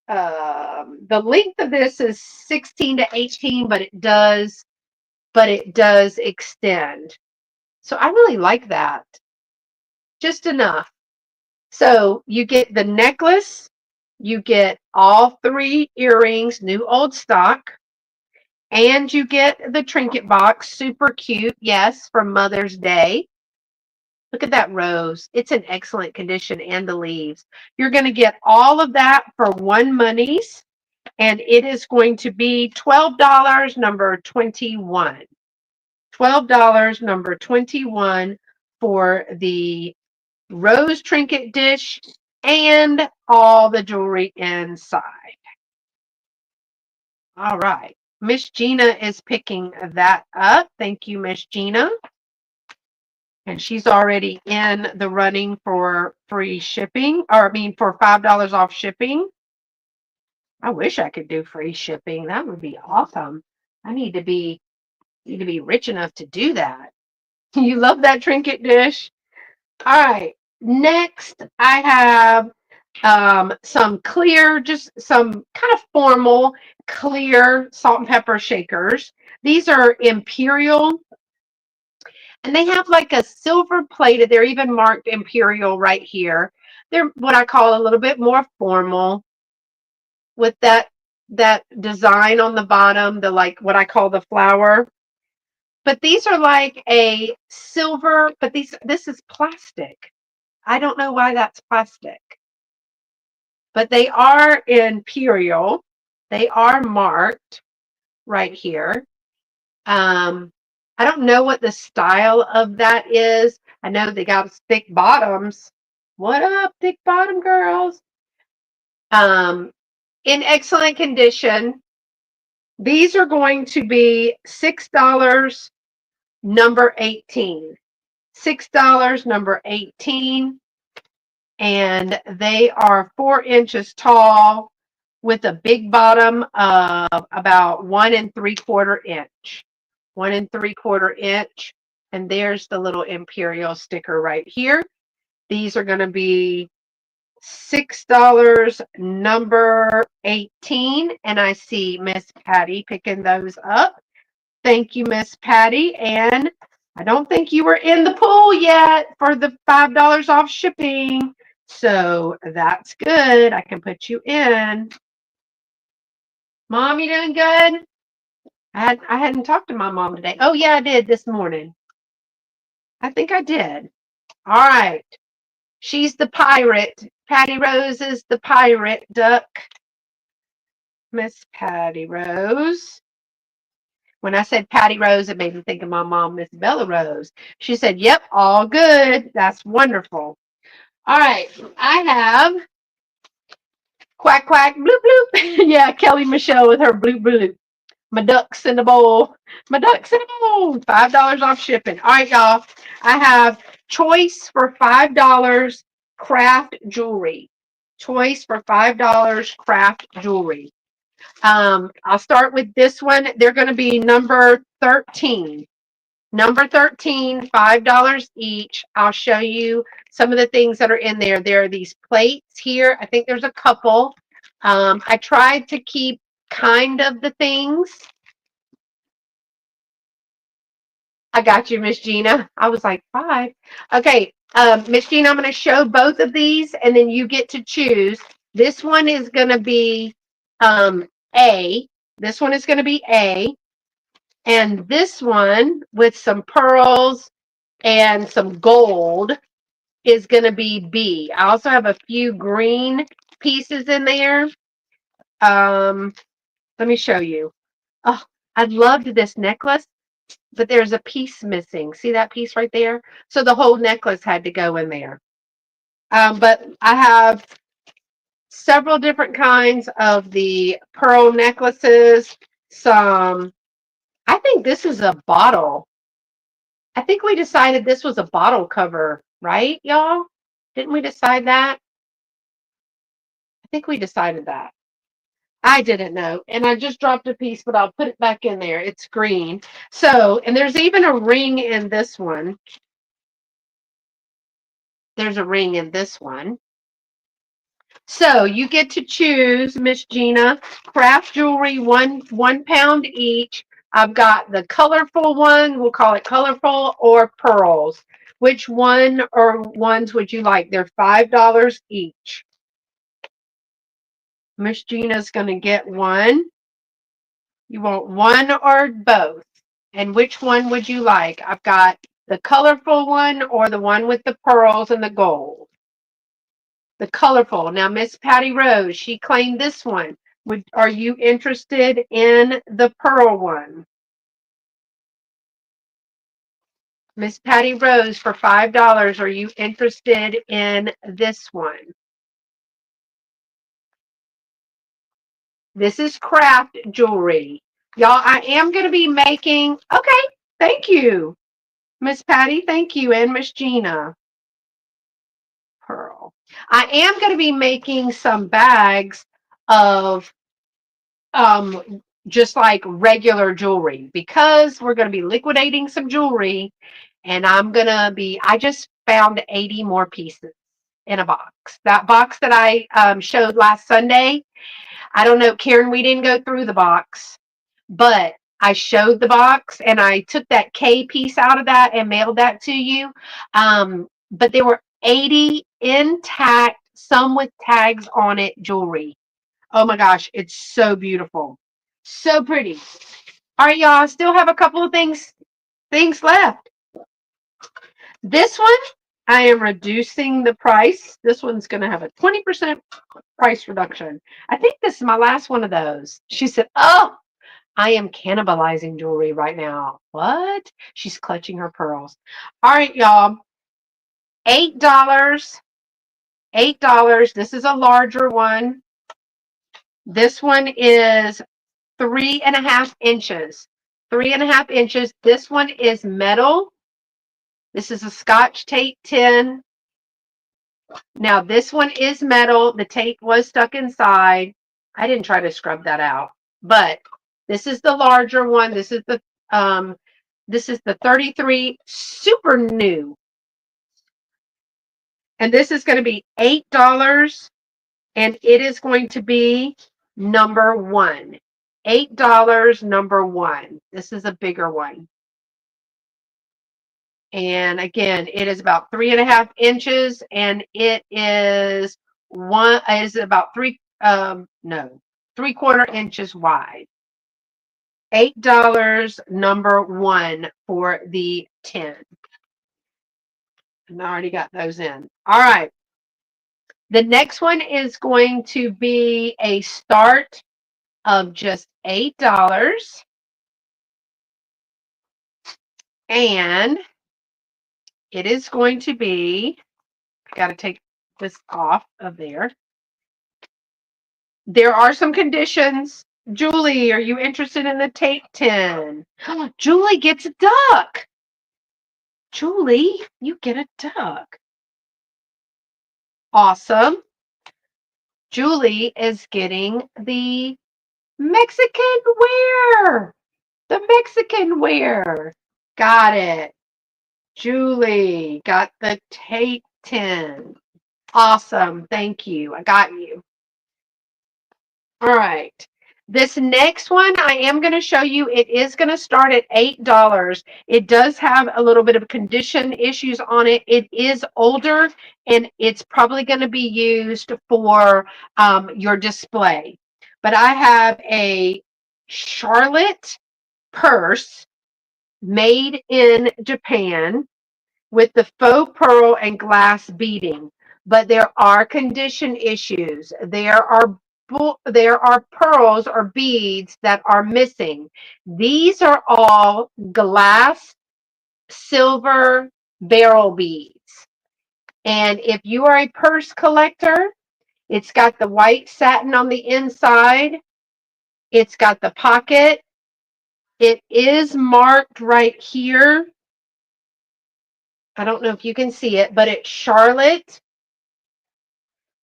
the length of this is 16 to 18, but it does extend. So I really like that. Just enough. So you get the necklace, you get all 3 earrings, new old stock, and you get the trinket box, super cute, yes, for Mother's Day. Look at that rose. It's in excellent condition and the leaves. You're going to get all of that for one monies, and it is going to be $12, number 21. $12, number 21 for the rose trinket dish and all the jewelry inside. All right. Miss Gina is picking that up. Thank you, Miss Gina. And she's already in the running for free shipping, or I mean for $5 off shipping. I wish I could do free shipping. That would be awesome. I need to be rich enough to do that. You love that trinket dish? All right. Next, I have some clear, just some kind of formal, clear salt and pepper shakers. These are Imperial, and they have like a silver plated. They're even marked Imperial right here. They're what I call a little bit more formal with that design on the bottom, the like what I call the flower. But these are like a silver, but this is plastic. I don't know why that's plastic. But they are Imperial. They are marked right here. I don't know what the style of that is. I know they got thick bottoms. What up, thick bottom girls? In excellent condition. These are going to be $6, number 18. $6, number 18. And they are 4 inches tall with a big bottom of about 1 3/4 inch. 1 3/4 inch. And there's the little Imperial sticker right here. These are going to be $6, number 18. And I see Miss Patty picking those up. Thank you, Miss Patty. And I don't think you were in the pool yet for the $5 off shipping. So that's good. I can put you in. Mom, you doing good? I hadn't talked to my mom today. Oh yeah, I did this morning. I think I did. All right. She's the pirate. Patty Rose is the pirate duck. Miss Patty Rose. When I said Patty Rose, it made me think of my mom, Miss Bella Rose. She said, yep, all good. That's wonderful. All right. I have quack, quack, bloop, bloop. Yeah, Kelly Michelle with her bloop, bloop. My ducks in the bowl. My ducks in the bowl. $5 off shipping. All right, y'all. I have choice for $5 craft jewelry. Choice for $5 craft jewelry. I'll start with this one. They're going to be number 13. Number 13, $5 each. I'll show you some of the things that are in there. There are these plates here. I think there's a couple. I tried to keep kind of the things. I got you, Miss Gina. I was like, 5. Okay, Miss Gina, I'm going to show both of these, and then you get to choose. This one is going to be A. This one is going to be A. And this one with some pearls and some gold is going to be B. I also have a few green pieces in there. Let me show you. Oh, I loved this necklace, but there's a piece missing. See that piece right there? So the whole necklace had to go in there. But I have several different kinds of the pearl necklaces. I think this is a bottle. I think we decided this was a bottle cover, right, y'all? Didn't we decide that? I think we decided that. I didn't know. And I just dropped a piece, but I'll put it back in there. It's green. So, and there's even a ring in this one. There's a ring in this one. So you get to choose, Miss Gina, craft jewelry, one pound each. I've got the colorful one, we'll call it colorful, or pearls. Which one or ones would you like? They're $5 each. Miss Gina's going to get one. You want one or both? And which one would you like? I've got the colorful one or the one with the pearls and the gold. The colorful. Now, Miss Patty Rose, she claimed this one. Are you interested in the pearl one? Miss Patty Rose, for $5, are you interested in this one? This is craft jewelry. Y'all, I am going to be making, okay, thank you. Miss Patty, thank you, and Miss Gina. Pearl. I am going to be making some bags of just like regular jewelry because we're going to be liquidating some jewelry, and I just found 80 more pieces in a box. That box that I showed last Sunday, I don't know, Karen, we didn't go through the box, but I showed the box and I took that K piece out of that and mailed that to you. But there were 80 intact, some with tags on it, jewelry. Oh my gosh, it's so beautiful. So pretty. All right, y'all, I still have a couple of things left. This one, I am reducing the price. This one's going to have a 20% price reduction. I think this is my last one of those. She said, oh, I am cannibalizing jewelry right now. What? She's clutching her pearls. All right, y'all. $8. $8. This is a larger one. This one is 3.5 inches. 3.5 inches. This one is metal. This is a Scotch tape tin. Now, this one is metal. The tape was stuck inside. I didn't try to scrub that out. But this is the larger one. This is the This is the 33 super new. And this is going to be $8. And it is going to be number one. $8, number one. This is a bigger one. And again, it is about 3.5 inches, and it is about 3/4 inches wide. $8, number one for the 10. And I already got those in. All right. The next one is going to be a start of just $8. And it is going to be, I got to take this off of there. There are some conditions. Julie, are you interested in the tape 10? Julie gets a duck. Julie, you get a duck. Awesome. Julie is getting the Mexican wear. The Mexican wear. Got it. Julie got the tape 10. Awesome. Thank you. I got you. All right. This next one I am going to show you. It is going to start at $8. It does have a little bit of condition issues on it. It is older, and it's probably going to be used for your display. But I have a Charlotte purse made in Japan with the faux pearl and glass beading. But there are condition issues. There are pearls or beads that are missing. These are all glass silver barrel beads. And if you are a purse collector, it's got the white satin on the inside. It's got the pocket. It is marked right here. I don't know if you can see it, but it's Charlotte.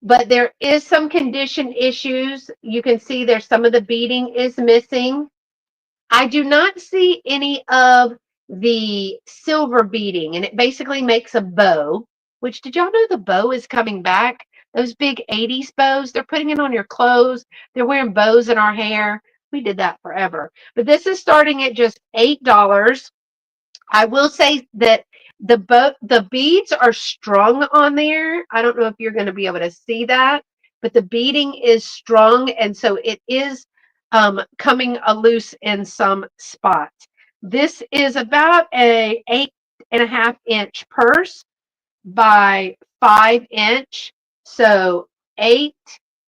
But there is some condition issues. You can see there's some of the beading is missing. I do not see any of the silver beading, and it basically makes a bow, which did y'all know the bow is coming back? Those big 80s bows, they're putting it on your clothes. They're wearing bows in our hair. We did that forever. But this is starting at just $8. I will say that the beads are strung on there. I don't know if you're going to be able to see that, but the beading is strung, and so it is coming loose in some spots. This is about a 8.5 inch purse by 5 inch, so 8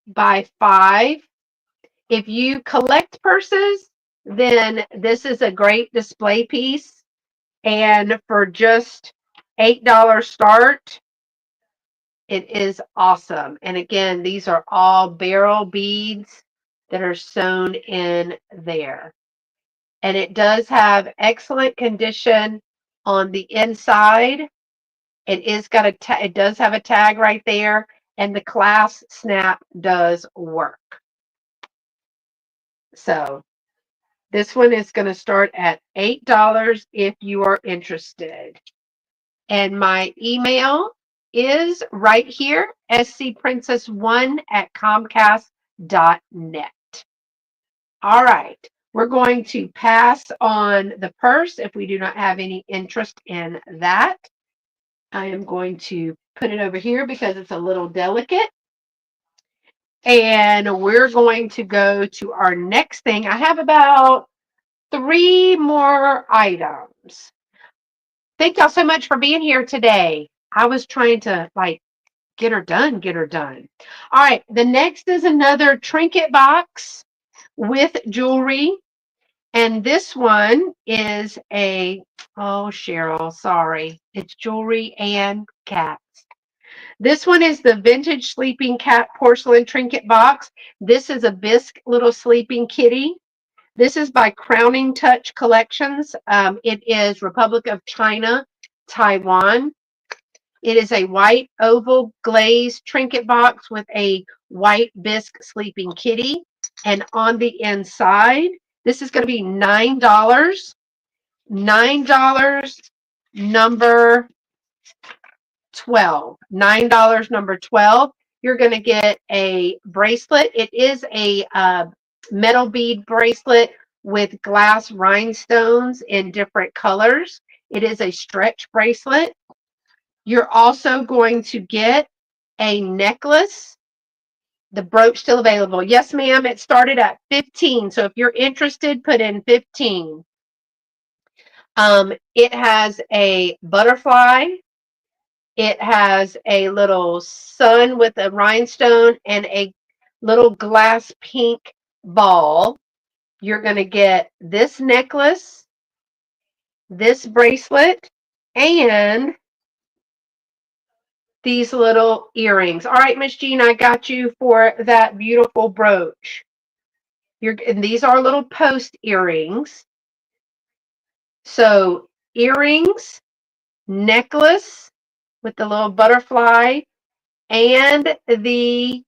by 5. If you collect purses, then this is a great display piece. And for just $8 start, it is awesome. And again, these are all barrel beads that are sewn in there. And it does have excellent condition on the inside. It does have a tag right there, and the clasp snap does work. So this one is going to start at $8 if you are interested. And my email is right here, scprincess1@comcast.net. All right. We're going to pass on the purse if we do not have any interest in that. I am going to put it over here because it's a little delicate. And we're going to go to our next thing. I have about 3 more items. Thank y'all so much for being here today. I was trying to get her done. All right, the next is another trinket box with jewelry. And this one is oh, Cheryl, sorry. It's jewelry and cats. This one is the vintage sleeping cat porcelain trinket box. This is a bisque little sleeping kitty. This is by Crowning Touch Collections. It is Republic of China, Taiwan. It is a white oval glazed trinket box with a white bisque sleeping kitty. And on the inside, this is going to be $9. $9, number 12. $9, number 12. You're going to get a bracelet. It is a metal bead bracelet with glass rhinestones in different colors. It is a stretch bracelet. You're also going to get a necklace. The brooch still available. Yes, ma'am. It started at 15. So if you're interested, put in 15. It has a butterfly. It has a little sun with a rhinestone and a little glass pink ball. You're going to get this necklace, this bracelet, and these little earrings. All right, Miss Jean, I got you for that beautiful brooch. And these are little post earrings. So earrings, necklace with the little butterfly, and the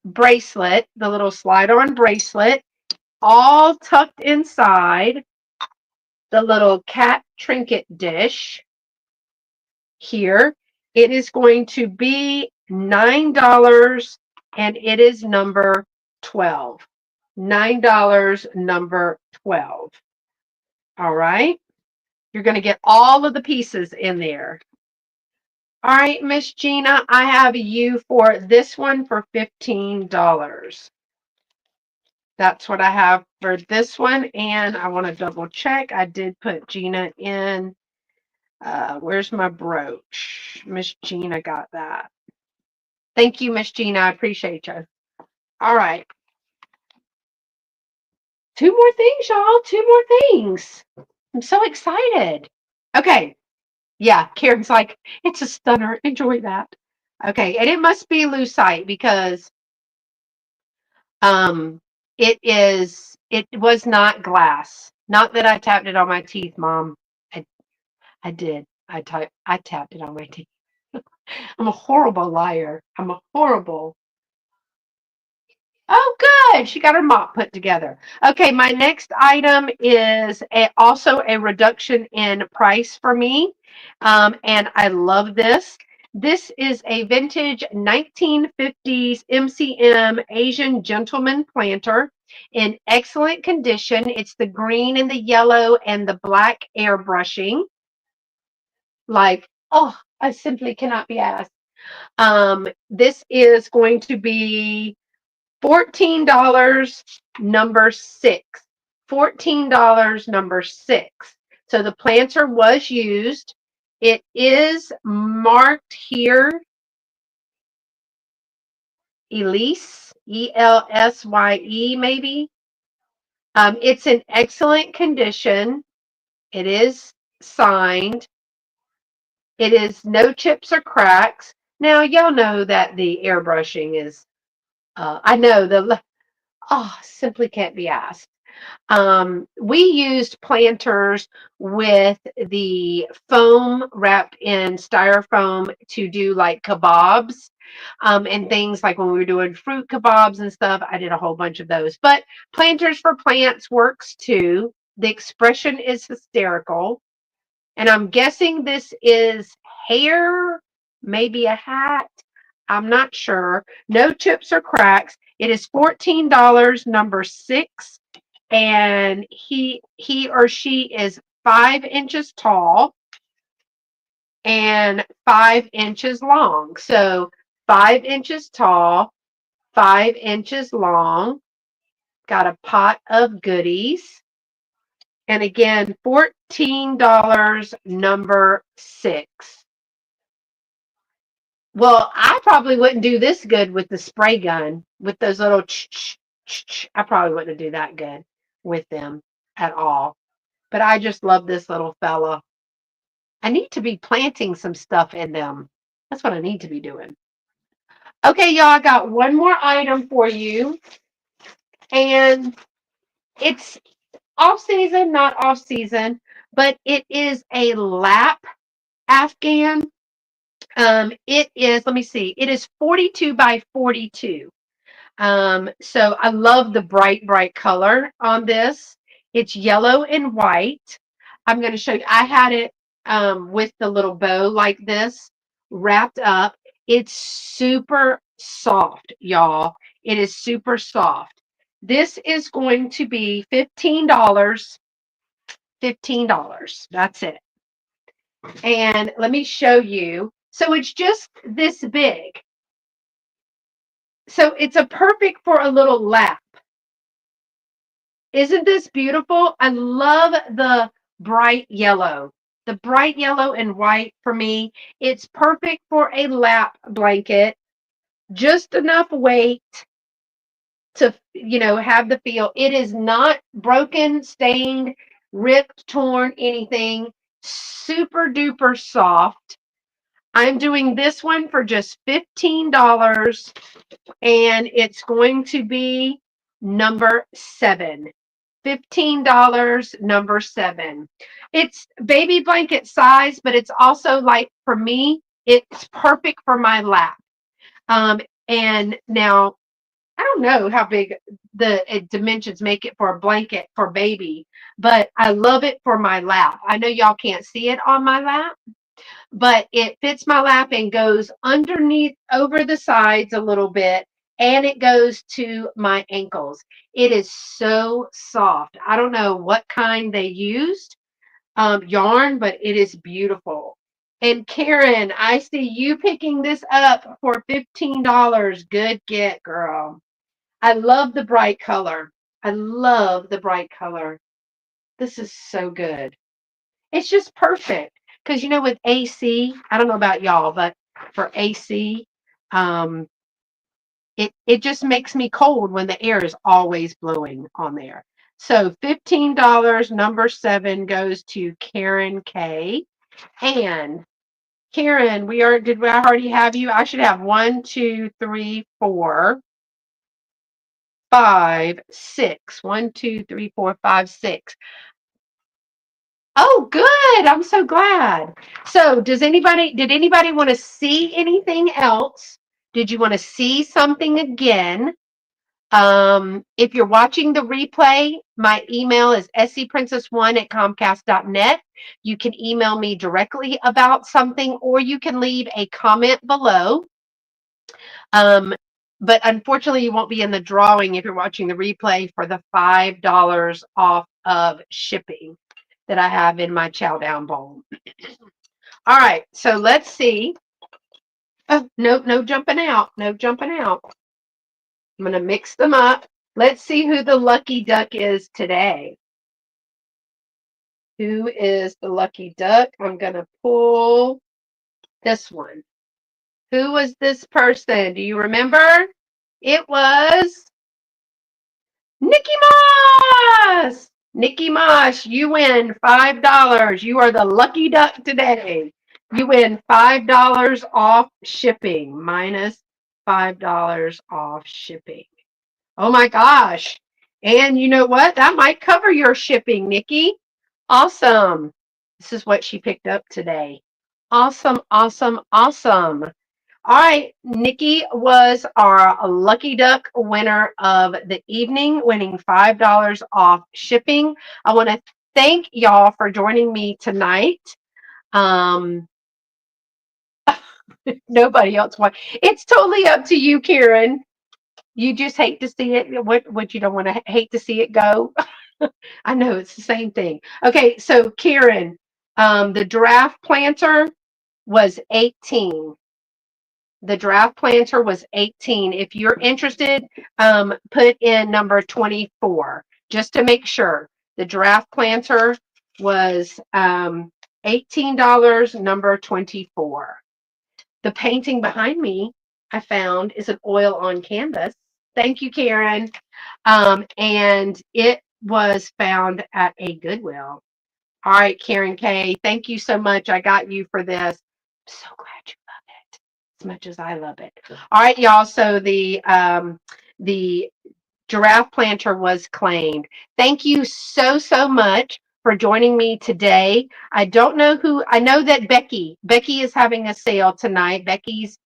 bracelet, the little slide-on bracelet, all tucked inside the little cat trinket dish here. It is going to be $9 and it is number 12. $9, number 12. All right. You're going to get all of the pieces in there. All right, Miss Gina, I have you for this one for $15. That's what I have for this one. And I want to double check. I did put Gina in. Where's my brooch? Miss Gina got that. Thank you, Miss Gina. I appreciate you. All right. Two more things, y'all. Two more things. I'm so excited. Okay. Yeah, Karen's like, it's a stunner. Enjoy that. Okay, and it must be lucite because it was not glass. Not that I tapped it on my teeth, Mom. I did. I tapped it on my teeth. I'm a horrible liar. I'm a horrible. Oh, good. She got her mop put together. Okay, my next item is also a reduction in price for me. And I love this. This is a vintage 1950s MCM Asian gentleman planter in excellent condition. It's the green and the yellow and the black airbrushing. Like, oh, I simply cannot be asked. This is going to be $14, number 6. $14, number 6. So the planter was used. It is marked here, Elise, Elsye, maybe. It's in excellent condition. It is signed. It is no chips or cracks. Now, y'all know that the airbrushing is, I know simply can't be asked. We used planters with the foam wrapped in styrofoam to do like kebabs and things like when we were doing fruit kebabs and stuff. I did a whole bunch of those. But planters for plants works too. The expression is hysterical. And I'm guessing this is hair, maybe a hat. I'm not sure. No chips or cracks. It is $14, number 6. And he or she is 5 inches tall and 5 inches long. So 5 inches tall, 5 inches long. Got a pot of goodies. And again, $14, number 6. Well, I probably wouldn't do this good with the spray gun, with those little I probably wouldn't do that good with them at all. But I just love this little fella. I need to be planting some stuff in them. That's what I need to be doing. Okay, y'all, I got one more item for you. And it's off season, not off season, but it is a lap Afghan. It is, let me see, it is 42 by 42. So I love the bright color on this. It's yellow and white. I'm going to show you. I had it with the little bow like this, wrapped up. It's super soft, y'all. It is super soft. This is going to be $15. $15. That's it. And let me show you. So it's just this big. So it's a perfect for a little lap. Isn't this beautiful? I love the bright yellow. The bright yellow and white for me, it's perfect for a lap blanket. Just enough weight to, have the feel. It is not broken, stained, ripped, torn, anything. Super duper soft. I'm doing this one for just $15, and it's going to be number 7. $15, number 7. It's baby blanket size, but it's also like for me, it's perfect for my lap. And now I don't know how big the dimensions make it for a blanket for baby, but I love it for my lap. I know y'all can't see it on my lap, but it fits my lap and goes underneath over the sides a little bit, and it goes to my ankles. It is so soft. I don't know what kind they used, yarn, but it is beautiful. And Karen, I see you picking this up for $15. Good get, girl. I love the bright color. I love the bright color. This is so good. It's just perfect. Because with AC, I don't know about y'all, but for AC, um, it just makes me cold when the air is always blowing on there. So $15, number 7 goes to Karen K. And Karen, did I already have you? I should have 1, 2, 3, 4, 5, 6. 1, 2, 3, 4, 5, 6. Oh, good. I'm so glad. So, did anybody want to see anything else? Did you want to see something again? If you're watching the replay, my email is seprincess1@comcast.net. You can email me directly about something, or you can leave a comment below. Um, but unfortunately, you won't be in the drawing if you're watching the replay for the $5 off of shipping that I have in my chow down bowl. All right, so let's see. Oh, no jumping out. No jumping out. I'm going to mix them up. Let's see who the lucky duck is today. Who is the lucky duck? I'm going to pull this one. Who was this person? Do you remember? It was Nikki Moss. Nikki Moss, you win $5. You are the lucky duck today. You win $5 off shipping, minus $5 off shipping. Oh my gosh. And you know what? That might cover your shipping, Nikki. Awesome. This is what she picked up today. Awesome, awesome, awesome. All right, Nikki was our lucky duck winner of the evening, winning $5 off shipping. I want to thank y'all for joining me tonight. Nobody else wants. It's totally up to you, Karen. You just hate to see it. What you don't want to hate to see it go. I know it's the same thing. Okay, so Karen, the giraffe planter was 18. The draft planter was 18. If you're interested, put in number 24 just to make sure. The draft planter was $18, number 24. The painting behind me I found is an oil on canvas. Thank you, Karen. And it was found at a Goodwill. All right, Karen K, thank you so much. I got you for this. I'm so glad you love it as much as I love it. All right, y'all. So the giraffe planter was claimed. Thank you so much for joining me today. I don't know who. I know that Becky is having a sale tonight. Becky's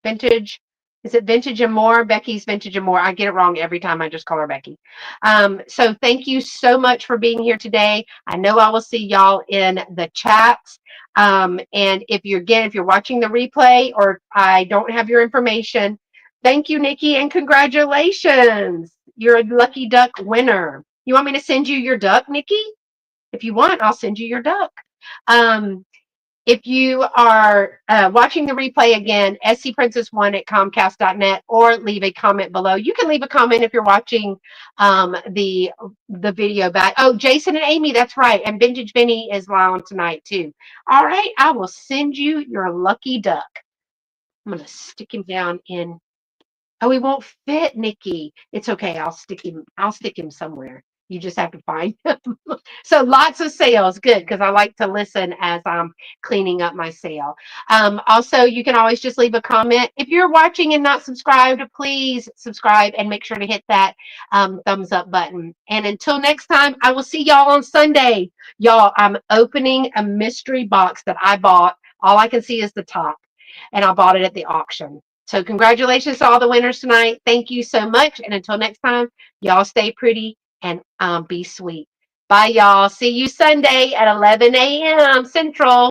vintage Is it Vintage and More? Becky's Vintage and More. I get it wrong every time. I just call her Becky. So thank you so much for being here today. I know I will see y'all in the chats. And if you're watching the replay or I don't have your information, thank you, Nikki, and congratulations. You're a lucky duck winner. You want me to send you your duck, Nikki? If you want, I'll send you your duck. Um, if you are watching the replay again, scprincess1 at comcast.net or leave a comment below. You can leave a comment if you're watching the video back. Oh, Jason and Amy, that's right. And Vintage Vinny is on tonight too. All right, I will send you your lucky duck. I'm going to stick him down in. Oh, he won't fit, Nikki. It's okay. I'll stick him. I'll stick him somewhere. You just have to find him. So lots of sales. Good, because I like to listen as I'm cleaning up my sale. Also, you can always just leave a comment. If you're watching and not subscribed, please subscribe and make sure to hit that thumbs up button. And until next time, I will see y'all on Sunday. Y'all, I'm opening a mystery box that I bought. All I can see is the top, and I bought it at the auction. So congratulations to all the winners tonight. Thank you so much. And until next time, y'all stay pretty and be sweet. Bye, y'all. See you Sunday at 11 a.m. Central.